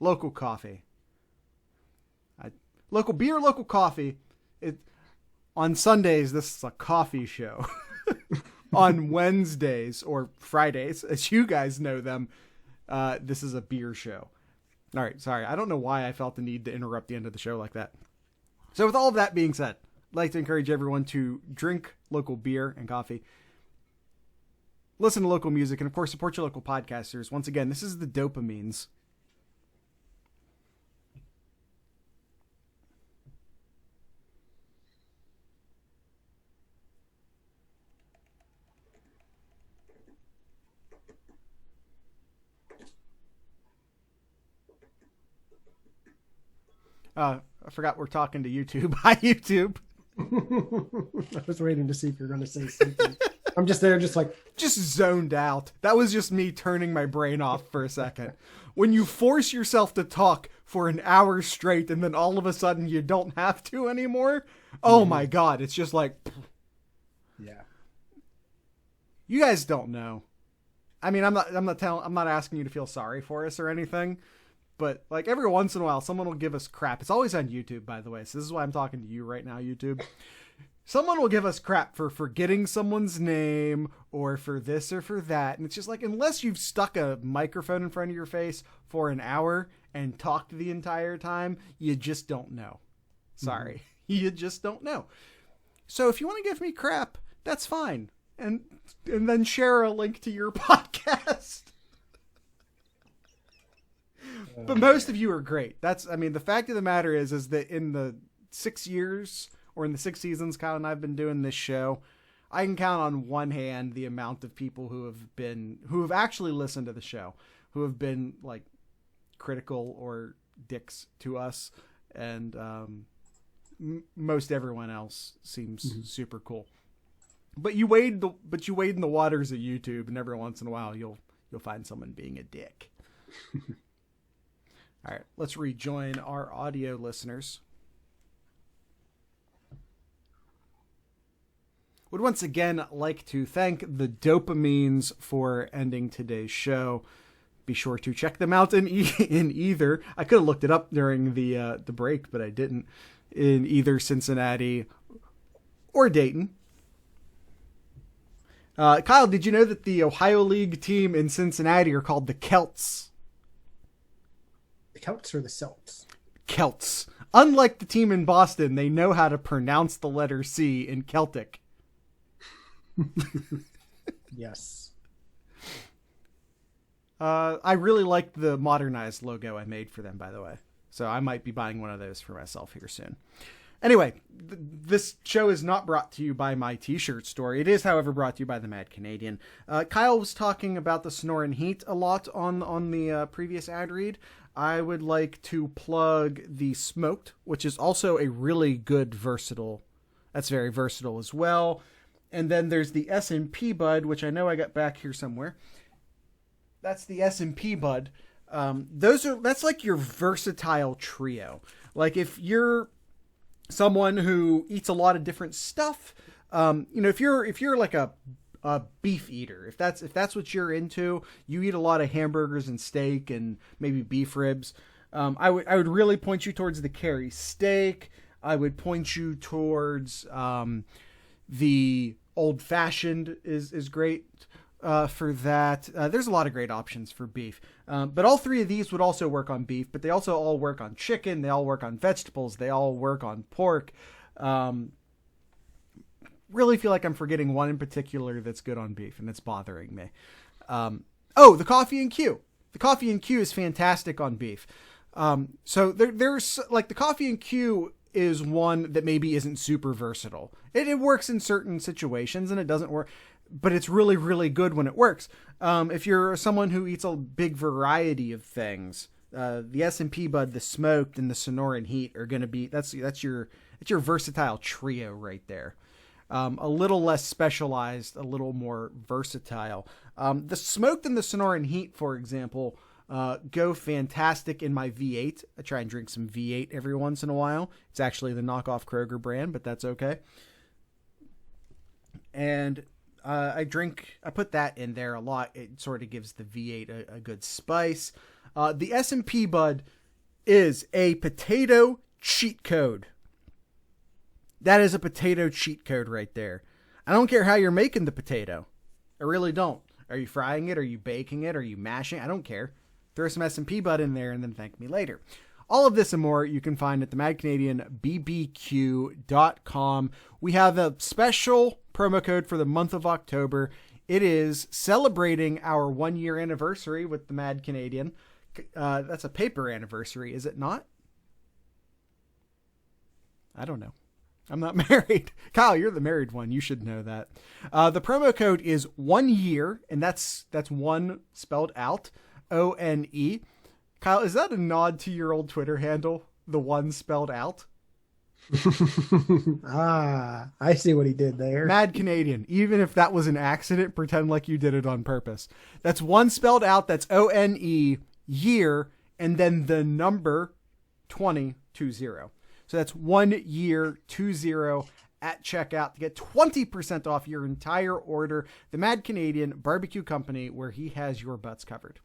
Local coffee. Local beer, local coffee. On Sundays, this is a coffee show. On Wednesdays or Fridays, as you guys know them, this is a beer show. All right, sorry. I don't know why I felt the need to interrupt the end of the show like that. So with all of that being said, I'd like to encourage everyone to drink local beer and coffee, listen to local music, and of course, support your local podcasters. Once again, this is the Dopamines. I forgot we're talking to YouTube. Hi, YouTube. I was waiting to see if you're going to say something. I'm just there, just zoned out. That was just me turning my brain off for a second. When you force yourself to talk for an hour straight and then all of a sudden you don't have to anymore. Oh my God. It's just like, yeah. You guys don't know. I mean, I'm not asking you to feel sorry for us or anything, but like every once in a while, someone will give us crap. It's always on YouTube, by the way. So this is why I'm talking to you right now, YouTube. Someone will give us crap for forgetting someone's name or for this or for that. And it's just like, unless you've stuck a microphone in front of your face for an hour and talked the entire time, you just don't know. Sorry. You just don't know. So if you want to give me crap, that's fine. And then share a link to your podcast. But most of you are great. The fact of the matter is that in the 6 years or in the 6 seasons Kyle and I've been doing this show, I can count on one hand the amount of people who have actually listened to the show, who have been like critical or dicks to us. And most everyone else seems super cool. But you wade in the waters of YouTube, and every once in a while you'll find someone being a dick. All right, let's rejoin our audio listeners. Would once again like to thank the Dopamines for ending today's show. Be sure to check them out in either. I could have looked it up during the break, but I didn't. In either Cincinnati or Dayton. Kyle, did you know that the Ohio League team in Cincinnati are called the Celts? The Celts or the Celts? Celts. Unlike the team in Boston, they know how to pronounce the letter C in Celtic. Yes. I really liked the modernized logo I made for them, by the way. So I might be buying one of those for myself here soon. Anyway, this show is not brought to you by my t-shirt store. It is, however, brought to you by the Mad Canadian. Kyle was talking about the Sonoran Heat a lot on the previous ad read. I would like to plug the Smoked, which is also a really good versatile. That's very versatile as well. And then there's the S&P Bud, which I know I got back here somewhere. That's the S&P Bud. That's like your versatile trio. Like if you're someone who eats a lot of different stuff, if you're like a beef eater, if that's what you're into, you eat a lot of hamburgers and steak and maybe beef ribs. I would really point you towards the Kerry steak. I would point you towards the old fashioned is great. For that. There's a lot of great options for beef. But all three of these would also work on beef, but they also all work on chicken. They all work on vegetables. They all work on pork. Really feel like I'm forgetting one in particular that's good on beef, and it's bothering me. The Coffee and Q. The Coffee and Q is fantastic on beef. So there's like the Coffee and Q is one that maybe isn't super versatile. It works in certain situations, and it doesn't work. But it's really, really good when it works. If you're someone who eats a big variety of things, the S&P Bud, the Smoked, and the Sonoran Heat are going to be, that's your versatile trio right there. A little less specialized, a little more versatile. The Smoked and the Sonoran Heat, for example, go fantastic in my V8. I try and drink some V8 every once in a while. It's actually the knockoff Kroger brand, but that's okay. And I put that in there a lot. It sort of gives the V8 a good spice. The S&P Bud is a potato cheat code. That is a potato cheat code right there. I don't care how you're making the potato. I really don't. Are you frying it? Are you baking it? Are you mashing? I don't care. Throw some S&P Bud in there and then thank me later. All of this and more you can find at the madcanadianbbq.com. We have a special promo code for the month of October. It is celebrating our 1-year anniversary with the Mad Canadian. That's a paper anniversary, is it not? I don't know. I'm not married. Kyle, you're the married one. You should know that. The promo code is 1 year, and that's one spelled out, ONE. Kyle, is that a nod to your old Twitter handle? the one spelled out. I see what he did there. Mad Canadian. Even if that was an accident, pretend like you did it on purpose. That's one spelled out. That's ONE, year, and then the number 2020. So that's 1 year 20 at checkout to get 20% off your entire order. The Mad Canadian Barbecue Company, where he has your butts covered.